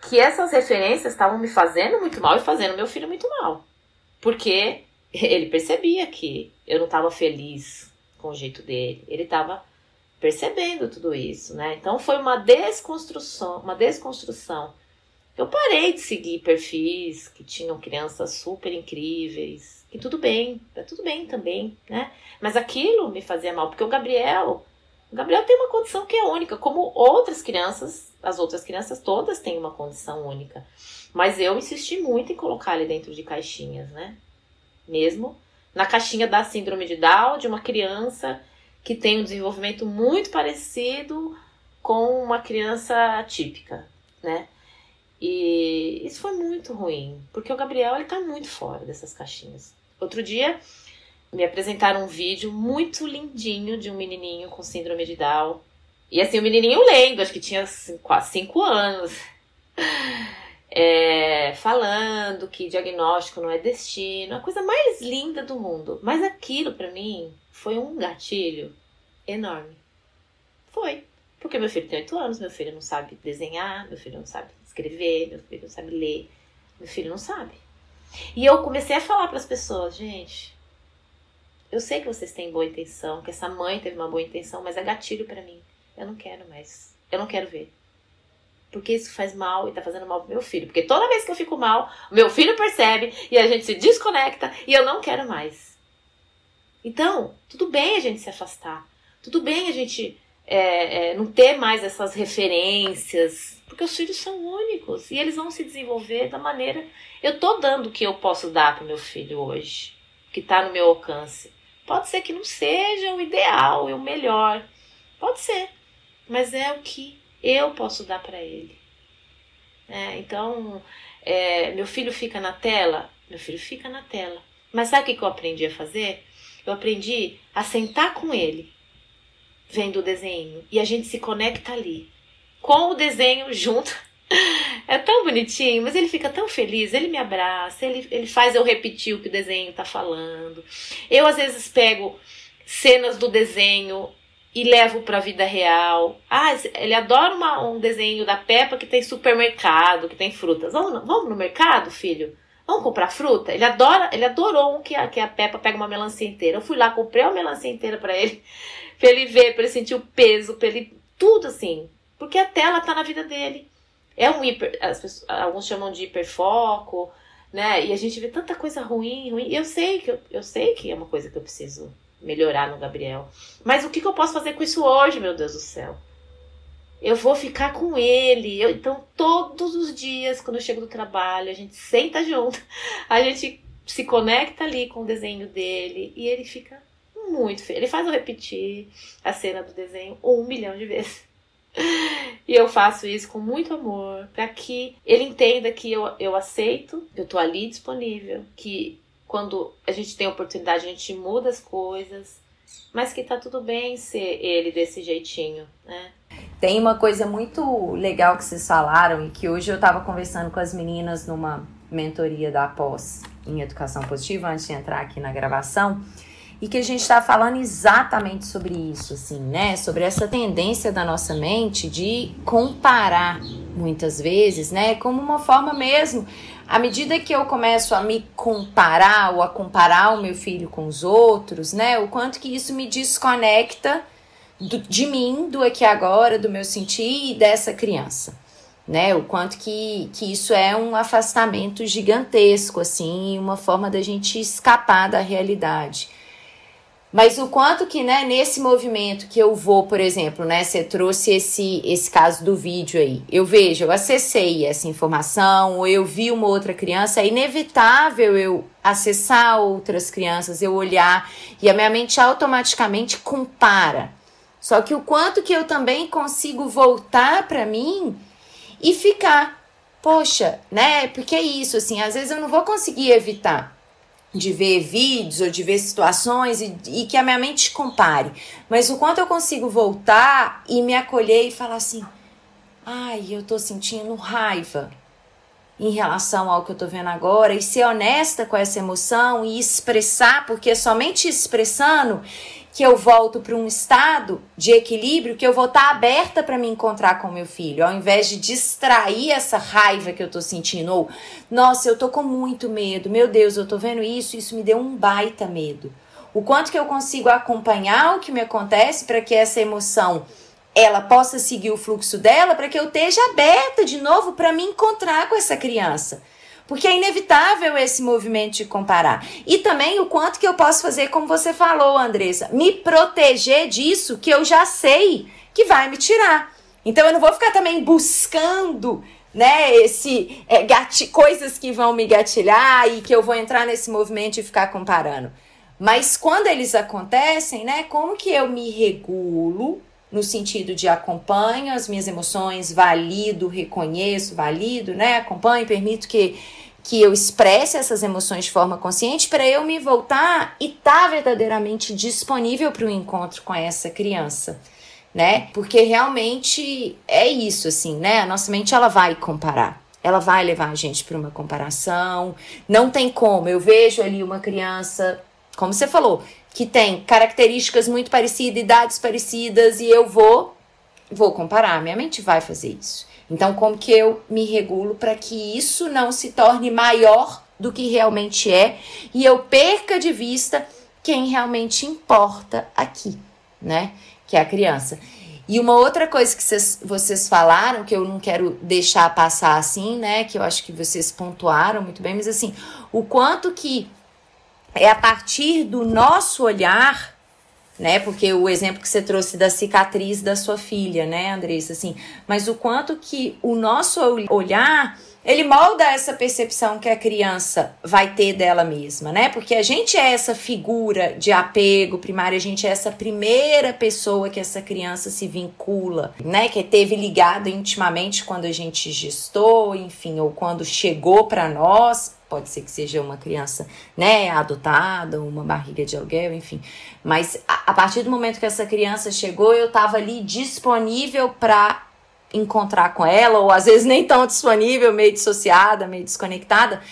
que essas referências estavam me fazendo muito mal e fazendo meu filho muito mal. Porque ele percebia que eu não estava feliz com o jeito dele. Ele estava percebendo tudo isso, né? Então foi uma desconstrução. Eu parei de seguir perfis que tinham crianças super incríveis. E tudo bem, tá tudo bem também, né? Mas aquilo me fazia mal, porque o Gabriel tem uma condição que é única, como outras crianças, as outras crianças todas têm uma condição única. Mas eu insisti muito em colocar ele dentro de caixinhas, né? Mesmo na caixinha da síndrome de Down, de uma criança que tem um desenvolvimento muito parecido com uma criança típica, né? E isso foi muito ruim, porque o Gabriel, ele tá muito fora dessas caixinhas. Outro dia, me apresentaram um vídeo muito lindinho de um menininho com síndrome de Down. E assim, o menininho lendo, acho que tinha quase 5 anos. Falando que diagnóstico não é destino. A coisa mais linda do mundo. Mas aquilo, pra mim, foi um gatilho enorme. Foi. Porque meu filho tem 8 anos, meu filho não sabe desenhar, meu filho não sabe escrever, meu filho não sabe ler. Meu filho não sabe. E eu comecei a falar pras pessoas, gente... Eu sei que vocês têm boa intenção, que essa mãe teve uma boa intenção, mas é gatilho pra mim. Eu não quero mais. Eu não quero ver. Porque isso faz mal e tá fazendo mal pro meu filho. Porque toda vez que eu fico mal, o meu filho percebe e a gente se desconecta e eu não quero mais. Então, tudo bem a gente se afastar. Tudo bem a gente não ter mais essas referências. Porque os filhos são únicos e eles vão se desenvolver da maneira... Eu tô dando o que eu posso dar pro meu filho hoje, que tá no meu alcance. Pode ser que não seja o ideal e o melhor. Pode ser. Mas é o que eu posso dar para ele. Então, meu filho fica na tela? Meu filho fica na tela. Mas sabe o que eu aprendi a fazer? Eu aprendi a sentar com ele, vendo o desenho. E a gente se conecta ali. Com o desenho junto. É tão bonitinho, mas ele fica tão feliz, ele me abraça, ele faz eu repetir o que o desenho tá falando. Eu, às vezes, pego cenas do desenho e levo pra vida real. Ele adora um desenho da Peppa que tem supermercado, que tem frutas. Vamos no mercado, filho? Vamos comprar fruta? Ele adorou um que a Peppa pega uma melancia inteira. Eu fui lá, comprei uma melancia inteira pra ele ver, pra ele sentir o peso, pra ele... Tudo assim. Porque a tela tá na vida dele. Alguns chamam de hiperfoco, né? E a gente vê tanta coisa ruim. E eu sei que é uma coisa que eu preciso melhorar no Gabriel. Mas o que eu posso fazer com isso hoje, meu Deus do céu? Eu vou ficar com ele. Então, todos os dias, quando eu chego do trabalho, a gente senta junto, a gente se conecta ali com o desenho dele e ele fica muito feliz. Ele faz eu repetir a cena do desenho 1 milhão de vezes. E eu faço isso com muito amor, para que ele entenda que eu aceito, eu tô ali disponível, que quando a gente tem oportunidade, a gente muda as coisas, mas que tá tudo bem ser ele desse jeitinho, né? Tem uma coisa muito legal que vocês falaram e que hoje eu estava conversando com as meninas numa mentoria da pós em Educação Positiva, antes de entrar aqui na gravação, e que a gente está falando exatamente sobre isso, assim, né? Sobre essa tendência da nossa mente de comparar, muitas vezes, né? Como uma forma mesmo, à medida que eu começo a me comparar ou a comparar o meu filho com os outros, né? O quanto que isso me desconecta de mim, do aqui e agora, do meu sentir e dessa criança, né? O quanto que isso é um afastamento gigantesco, assim, uma forma da gente escapar da realidade. Mas o quanto que, né, nesse movimento que eu vou, por exemplo, né, você trouxe esse caso do vídeo aí, eu acessei essa informação, ou eu vi uma outra criança, é inevitável eu acessar outras crianças, eu olhar, e a minha mente automaticamente compara. Só que o quanto que eu também consigo voltar para mim e ficar, poxa, né, porque é isso, assim, às vezes eu não vou conseguir evitar de ver vídeos ou de ver situações e que a minha mente compare. Mas o quanto eu consigo voltar e me acolher e falar assim, ai, eu tô sentindo raiva em relação ao que eu tô vendo agora, e ser honesta com essa emoção e expressar, porque é somente expressando que eu volto para um estado de equilíbrio, que eu vou estar aberta para me encontrar com meu filho, ao invés de distrair essa raiva que eu tô sentindo, ou, nossa, eu tô com muito medo, meu Deus, eu tô vendo isso me deu um baita medo. O quanto que eu consigo acompanhar o que me acontece para que essa emoção, ela possa seguir o fluxo dela, para que eu esteja aberta de novo para me encontrar com essa criança. Porque é inevitável esse movimento de comparar. E também o quanto que eu posso fazer, como você falou, Andressa, me proteger disso que eu já sei que vai me tirar. Então eu não vou ficar também buscando, né, coisas que vão me gatilhar e que eu vou entrar nesse movimento e ficar comparando. Mas quando eles acontecem, né, como que eu me regulo no sentido de acompanho as minhas emoções, valido, reconheço, valido, né? Acompanho, permito que eu expresse essas emoções de forma consciente para eu me voltar e estar verdadeiramente disponível para o encontro com essa criança, né? Porque realmente é isso, assim, né? A nossa mente, ela vai comparar. Ela vai levar a gente para uma comparação. Não tem como. Eu vejo ali uma criança, como você falou, que tem características muito parecidas, idades parecidas, e eu vou comparar. Minha mente vai fazer isso. Então, como que eu me regulo para que isso não se torne maior do que realmente é e eu perca de vista quem realmente importa aqui, né? Que é a criança. E uma outra coisa que vocês falaram, que eu não quero deixar passar assim, né? Que eu acho que vocês pontuaram muito bem, mas assim, o quanto que é a partir do nosso olhar, né? Porque o exemplo que você trouxe da cicatriz da sua filha, né, Andressa? Assim, mas o quanto que o nosso olhar, ele molda essa percepção que a criança vai ter dela mesma, né? Porque a gente é essa figura de apego primário, a gente é essa primeira pessoa que essa criança se vincula, né? Que teve ligado intimamente quando a gente gestou, enfim, ou quando chegou para nós. Pode ser que seja uma criança, né, adotada, uma barriga de aluguel, enfim. Mas a partir do momento que essa criança chegou, eu estava ali disponível para encontrar com ela, ou às vezes nem tão disponível, meio dissociada, meio desconectada.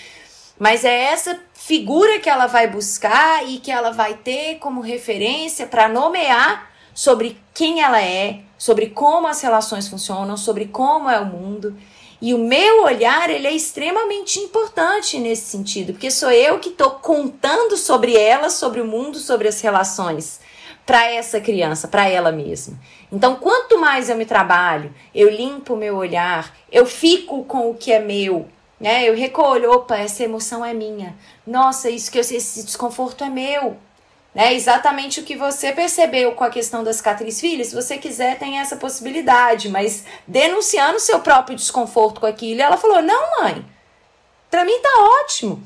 Mas é essa figura que ela vai buscar e que ela vai ter como referência para nomear sobre quem ela é, sobre como as relações funcionam, sobre como é o mundo. E o meu olhar, ele é extremamente importante nesse sentido, porque sou eu que estou contando sobre ela, sobre o mundo, sobre as relações, para essa criança, para ela mesma. Então, quanto mais eu me trabalho, eu limpo o meu olhar, eu fico com o que é meu, né? Eu recolho, opa, essa emoção é minha. Nossa, esse desconforto é meu. né? Exatamente o que você percebeu com a questão da cicatriz. Filha, se você quiser, tem essa possibilidade, mas denunciando o seu próprio desconforto com aquilo. E ela falou, não, mãe, pra mim tá ótimo,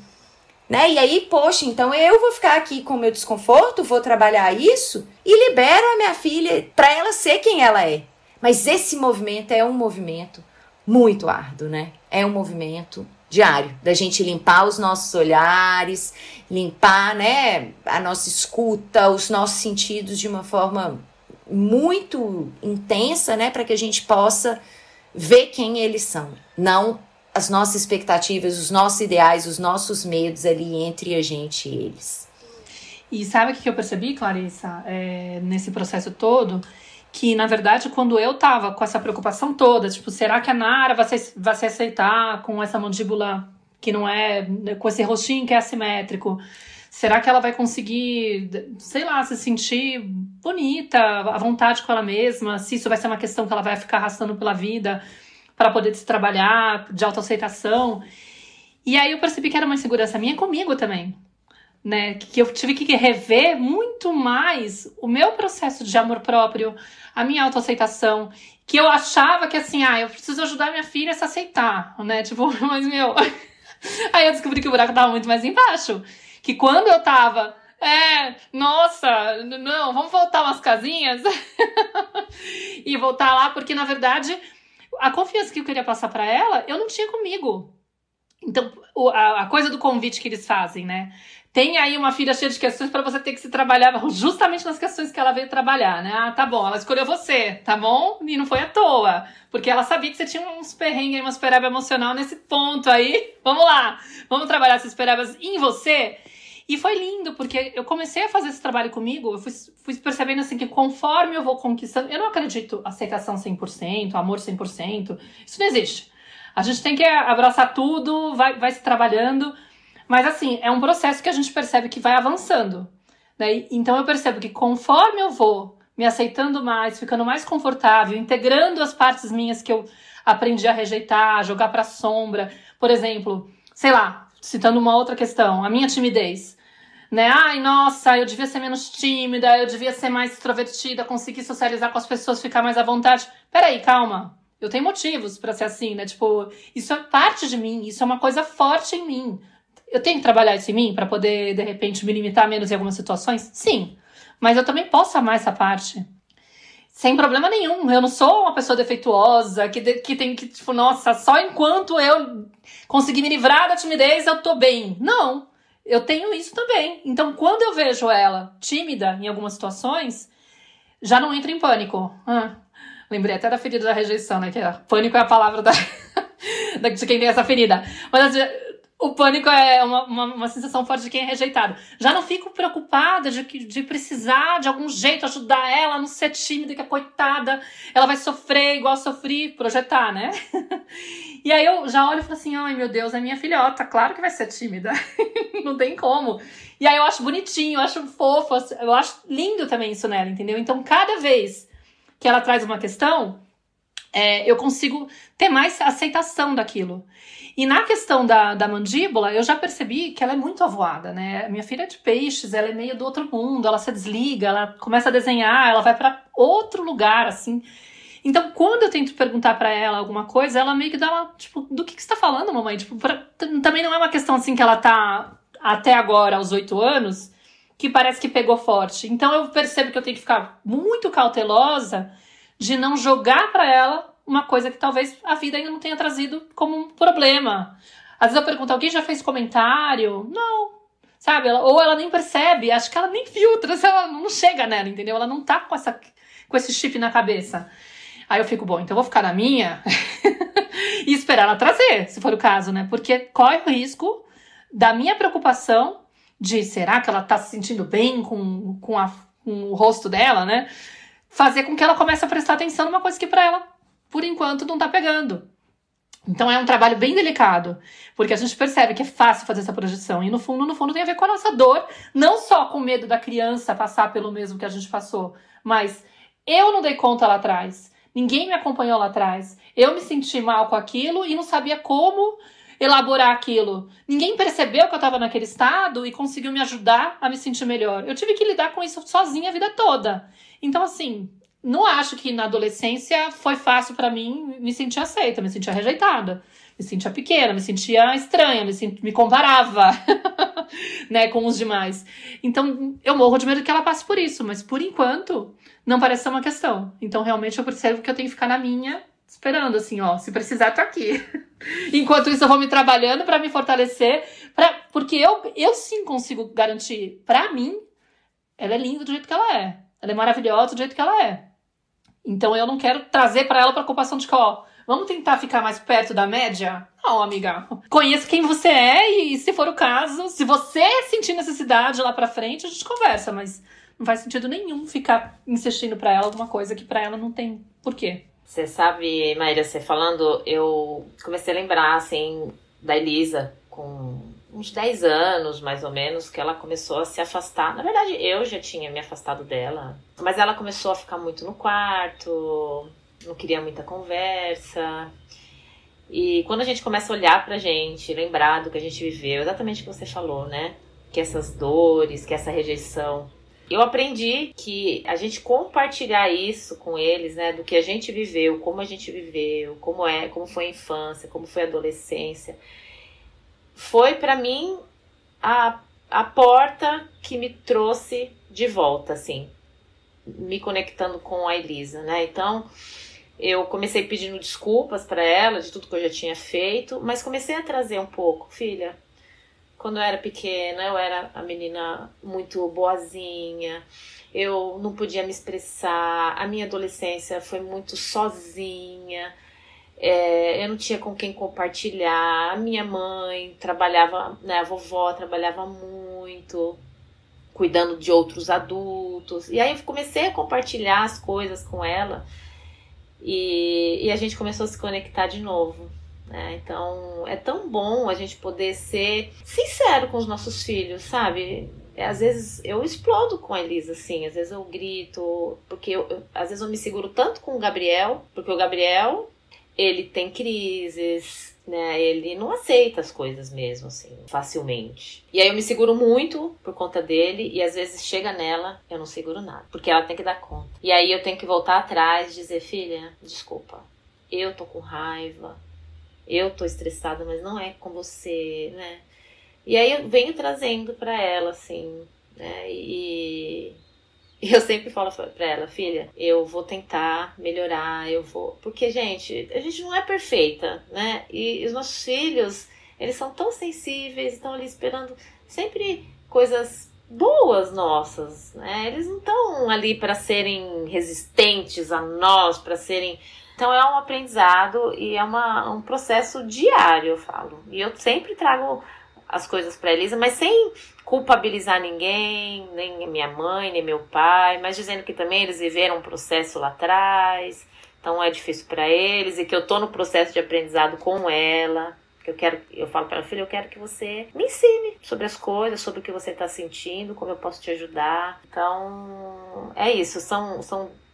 né? E aí, poxa, então eu vou ficar aqui com o meu desconforto, vou trabalhar isso e libero a minha filha pra ela ser quem ela é. Mas esse movimento é um movimento muito árduo, né? É um movimento diário, da gente limpar os nossos olhares, limpar, né, a nossa escuta, os nossos sentidos de uma forma muito intensa, né, para que a gente possa ver quem eles são, não as nossas expectativas, os nossos ideais, os nossos medos ali entre a gente e eles. E sabe o que eu percebi, Clarissa, nesse processo todo? Que, na verdade, quando eu tava com essa preocupação toda, tipo, será que a Nara vai se aceitar com essa mandíbula que não é, com esse rostinho que é assimétrico? Será que ela vai conseguir, sei lá, se sentir bonita, à vontade com ela mesma? Se isso vai ser uma questão que ela vai ficar arrastando pela vida para poder se trabalhar, de autoaceitação? E aí eu percebi que era uma insegurança minha comigo também. Né, que eu tive que rever muito mais o meu processo de amor próprio, a minha autoaceitação, que eu achava que assim, eu preciso ajudar minha filha a se aceitar, né, tipo, mas meu, aí eu descobri que o buraco tava muito mais embaixo, que quando eu tava, nossa, não, vamos voltar umas casinhas, e voltar lá, porque na verdade, a confiança que eu queria passar pra ela, eu não tinha comigo. Então, a coisa do convite que eles fazem, né? Tem aí uma filha cheia de questões para você ter que se trabalhar justamente nas questões que ela veio trabalhar, né? Ah, tá bom, ela escolheu você, tá bom? E não foi à toa, porque ela sabia que você tinha uns perrengues, uma esperaba emocional nesse ponto aí. Vamos lá, vamos trabalhar essas esperabas em você. E foi lindo, porque eu comecei a fazer esse trabalho comigo, eu fui percebendo assim que conforme eu vou conquistando... Eu não acredito aceitação 100%, amor 100%, isso não existe. A gente tem que abraçar tudo, vai se trabalhando, mas assim, é um processo que a gente percebe que vai avançando, né? Então eu percebo que conforme eu vou me aceitando mais, ficando mais confortável, integrando as partes minhas que eu aprendi a rejeitar, a jogar pra sombra, por exemplo, sei lá, citando uma outra questão, a minha timidez, né? Ai, nossa, eu devia ser menos tímida, eu devia ser mais extrovertida, conseguir socializar com as pessoas, ficar mais à vontade. Peraí, calma. Eu tenho motivos pra ser assim, né? Tipo, isso é parte de mim, isso é uma coisa forte em mim. Eu tenho que trabalhar isso em mim pra poder, de repente, me limitar menos em algumas situações? Sim. Mas eu também posso amar essa parte. Sem problema nenhum. Eu não sou uma pessoa defeituosa, que tem que, tipo, nossa, só enquanto eu conseguir me livrar da timidez, eu tô bem. Não. Eu tenho isso também. Então, quando eu vejo ela tímida em algumas situações, já não entro em pânico. Lembrei até da ferida da rejeição, né? Que pânico é a palavra de quem tem essa ferida. Mas o pânico é uma sensação forte de quem é rejeitado. Já não fico preocupada de precisar, de algum jeito, ajudar ela a não ser tímida, que a coitada, ela vai sofrer igual eu sofri, projetar, né? E aí eu já olho e falo assim, ai meu Deus, é minha filhota, claro que vai ser tímida. Não tem como. E aí eu acho bonitinho, eu acho fofo, eu acho lindo também isso nela, entendeu? Então cada vez que ela traz uma questão, eu consigo ter mais aceitação daquilo. E na questão da mandíbula, eu já percebi que ela é muito avoada, né? Minha filha é de peixes, ela é meio do outro mundo, ela se desliga, ela começa a desenhar, ela vai pra outro lugar, assim. Então, quando eu tento perguntar pra ela alguma coisa, ela meio que dá uma, tipo, do que você tá falando, mamãe? Tipo, também não é uma questão assim que ela tá, até agora, aos 8 anos, que parece que pegou forte. Então eu percebo que eu tenho que ficar muito cautelosa de não jogar pra ela uma coisa que talvez a vida ainda não tenha trazido como um problema. Às vezes eu pergunto, alguém já fez comentário? Não. Sabe? Ou ela nem percebe, acho que ela nem filtra, ela não chega nela, entendeu? Ela não tá com esse chip na cabeça. Aí eu fico, bom, então eu vou ficar na minha e esperar ela trazer, se for o caso, né? Porque corre o risco da minha preocupação de será que ela tá se sentindo bem com o rosto dela, né? Fazer com que ela comece a prestar atenção numa coisa que pra ela, por enquanto, não tá pegando. Então é um trabalho bem delicado, porque a gente percebe que é fácil fazer essa projeção. E no fundo tem a ver com a nossa dor, não só com medo da criança passar pelo mesmo que a gente passou, mas eu não dei conta lá atrás, ninguém me acompanhou lá atrás, eu me senti mal com aquilo e não sabia como elaborar aquilo. Ninguém percebeu que eu estava naquele estado e conseguiu me ajudar a me sentir melhor. Eu tive que lidar com isso sozinha a vida toda. Então, assim, não acho que na adolescência foi fácil pra mim me sentir aceita, me sentia rejeitada, me sentia pequena, me sentia estranha, me comparava né, com os demais. Então, eu morro de medo que ela passe por isso, mas por enquanto não parece ser uma questão. Então, realmente, eu percebo que eu tenho que ficar na minha, esperando, assim, ó, se precisar, tô aqui. Enquanto isso, eu vou me trabalhando pra me fortalecer, porque eu sim consigo garantir, pra mim, ela é linda do jeito que ela é. Ela é maravilhosa do jeito que ela é. Então, eu não quero trazer pra ela preocupação de que, ó, vamos tentar ficar mais perto da média? Não, amiga. Conheça quem você é e, se for o caso, se você sentir necessidade lá pra frente, a gente conversa, mas não faz sentido nenhum ficar insistindo pra ela alguma coisa que pra ela não tem porquê. Você sabe, Maíra, você falando, eu comecei a lembrar, assim, da Elisa, com uns 10 anos, mais ou menos, que ela começou a se afastar. Na verdade, eu já tinha me afastado dela, mas ela começou a ficar muito no quarto, não queria muita conversa. E quando a gente começa a olhar pra gente, lembrar do que a gente viveu, exatamente o que você falou, né? Que essas dores, que essa rejeição... Eu aprendi que a gente compartilhar isso com eles, né, do que a gente viveu, como como foi a infância, como foi a adolescência, foi para mim a porta que me trouxe de volta, assim, me conectando com a Elisa, né? Então, eu comecei pedindo desculpas para ela de tudo que eu já tinha feito, mas comecei a trazer um pouco, filha. Quando eu era pequena, eu era a menina muito boazinha, eu não podia me expressar, a minha adolescência foi muito sozinha, eu não tinha com quem compartilhar, a minha mãe trabalhava, né, a vovó trabalhava muito, cuidando de outros adultos, e aí eu comecei a compartilhar as coisas com ela, e a gente começou a se conectar de novo. Então, é tão bom a gente poder ser sincero com os nossos filhos, sabe? Às vezes eu explodo com a Elisa, assim, às vezes eu grito, porque às vezes eu me seguro tanto com o Gabriel, porque o Gabriel, ele tem crises, né? Ele não aceita as coisas mesmo, assim, facilmente. E aí eu me seguro muito por conta dele, e às vezes chega nela, eu não seguro nada, porque ela tem que dar conta. E aí eu tenho que voltar atrás e dizer, filha, desculpa, eu tô com raiva, eu tô estressada, mas não é com você, né? E aí eu venho trazendo pra ela, assim, né? E eu sempre falo pra ela, filha, eu vou tentar melhorar, Porque, gente, a gente não é perfeita, né? E os nossos filhos, eles são tão sensíveis, estão ali esperando sempre coisas boas nossas, né? Eles não estão ali para serem resistentes a nós, para serem... Então é um aprendizado e é um processo diário, eu falo. E eu sempre trago as coisas para Elisa, mas sem culpabilizar ninguém, nem minha mãe, nem meu pai, mas dizendo que também eles viveram um processo lá atrás, então é difícil para eles e que eu tô no processo de aprendizado com ela. Eu falo para ela, filha, eu quero que você me ensine sobre as coisas, sobre o que você tá sentindo, como eu posso te ajudar. Então, é isso,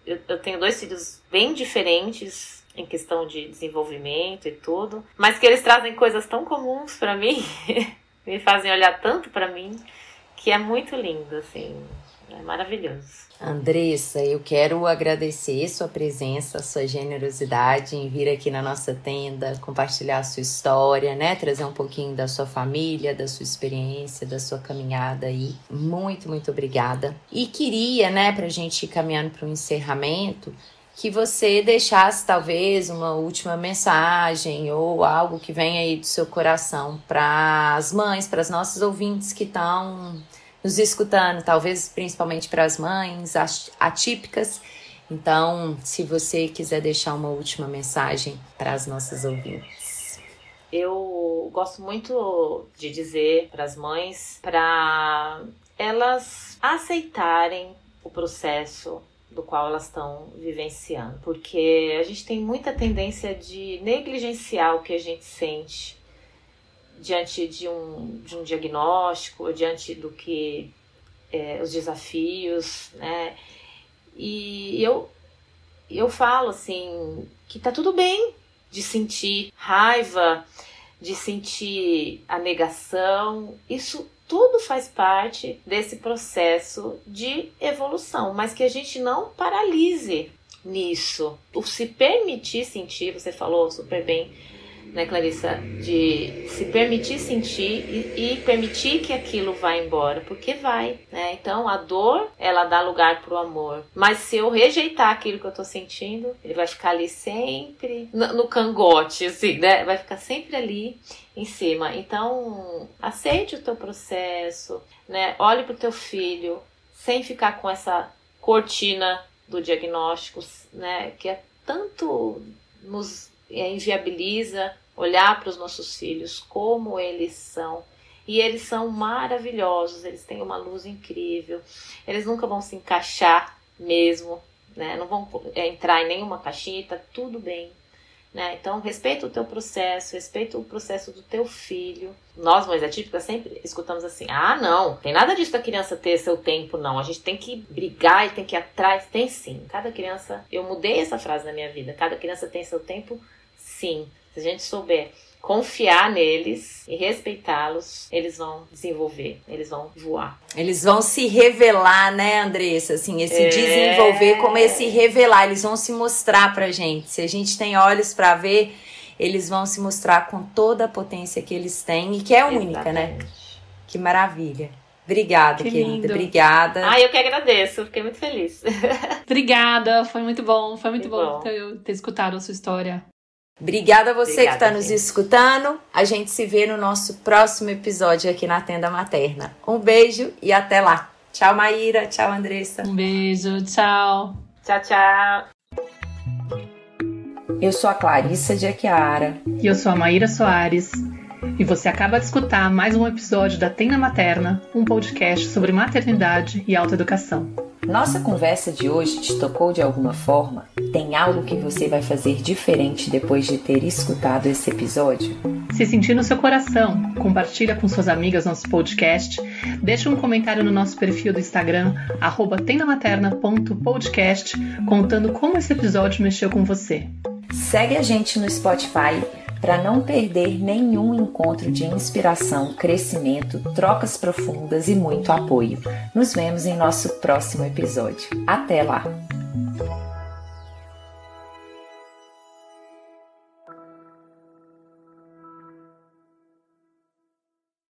eu tenho 2 filhos bem diferentes em questão de desenvolvimento e tudo, mas que eles trazem coisas tão comuns pra mim, me fazem olhar tanto pra mim, que é muito lindo, assim, é maravilhoso. Andressa, eu quero agradecer sua presença, sua generosidade em vir aqui na nossa tenda, compartilhar a sua história, né? Trazer um pouquinho da sua família, da sua experiência, da sua caminhada aí. Muito, muito obrigada. E queria, né, pra gente ir caminhando para o encerramento, que você deixasse talvez uma última mensagem ou algo que venha aí do seu coração para as mães, para as nossas ouvintes que estão nos escutando, talvez principalmente para as mães atípicas. Então, se você quiser deixar uma última mensagem para as nossas ouvintes. Eu gosto muito de dizer para as mães para elas aceitarem o processo do qual elas estão vivenciando, porque a gente tem muita tendência de negligenciar o que a gente sente diante de um diagnóstico, diante do que os desafios, né? E eu falo assim que tá tudo bem de sentir raiva, de sentir a negação. Isso tudo faz parte desse processo de evolução, mas que a gente não paralise nisso. O se permitir sentir, você falou super bem, né, Clarissa, de se permitir sentir e permitir que aquilo vá embora, porque vai, né? Então a dor, ela dá lugar pro amor, mas se eu rejeitar aquilo que eu tô sentindo, ele vai ficar ali sempre no cangote, assim, né? Vai ficar sempre ali em cima. Então aceite o teu processo, né? Olhe pro teu filho sem ficar com essa cortina do diagnóstico, né? Que é tanto nos inviabiliza olhar para os nossos filhos como eles são. E eles são maravilhosos, eles têm uma luz incrível, eles nunca vão se encaixar mesmo, né? Não vão entrar em nenhuma caixinha, tá tudo bem, né? Então respeita o teu processo, respeita o processo do teu filho. Nós, mães atípicas, sempre escutamos assim: ah, não, tem nada disso da criança ter seu tempo, não, a gente tem que brigar e tem que ir atrás. Tem sim, cada criança, eu mudei essa frase na minha vida, cada criança tem seu tempo, sim. Se a gente souber confiar neles e respeitá-los, eles vão desenvolver, eles vão voar. Eles vão se revelar, né, Andressa? Assim, esse desenvolver como esse revelar, eles vão se mostrar pra gente. Se a gente tem olhos pra ver, eles vão se mostrar com toda a potência que eles têm e que é única, né? Que maravilha. Obrigada, que querida. Lindo. Obrigada. Eu que agradeço. Fiquei muito feliz. Obrigada. Foi muito bom. Foi muito bom ter escutado a sua história. Obrigada a você que está nos escutando. A gente se vê no nosso próximo episódio aqui na Tenda Materna. Um beijo e até lá. Tchau, Maíra. Tchau, Andressa. Um beijo. Tchau. Tchau, tchau. Eu sou a Clarissa de Aquiara. E eu sou a Maíra Soares. E você acaba de escutar mais um episódio da Tenda Materna, um podcast sobre maternidade e autoeducação. Nossa conversa de hoje te tocou de alguma forma? Tem algo que você vai fazer diferente depois de ter escutado esse episódio? Se sentir no seu coração, compartilha com suas amigas nosso podcast, deixa um comentário no nosso perfil do Instagram, @tendamaterna.podcast, contando como esse episódio mexeu com você. Segue a gente no Spotify para não perder nenhum encontro de inspiração, crescimento, trocas profundas e muito apoio. Nos vemos em nosso próximo episódio. Até lá!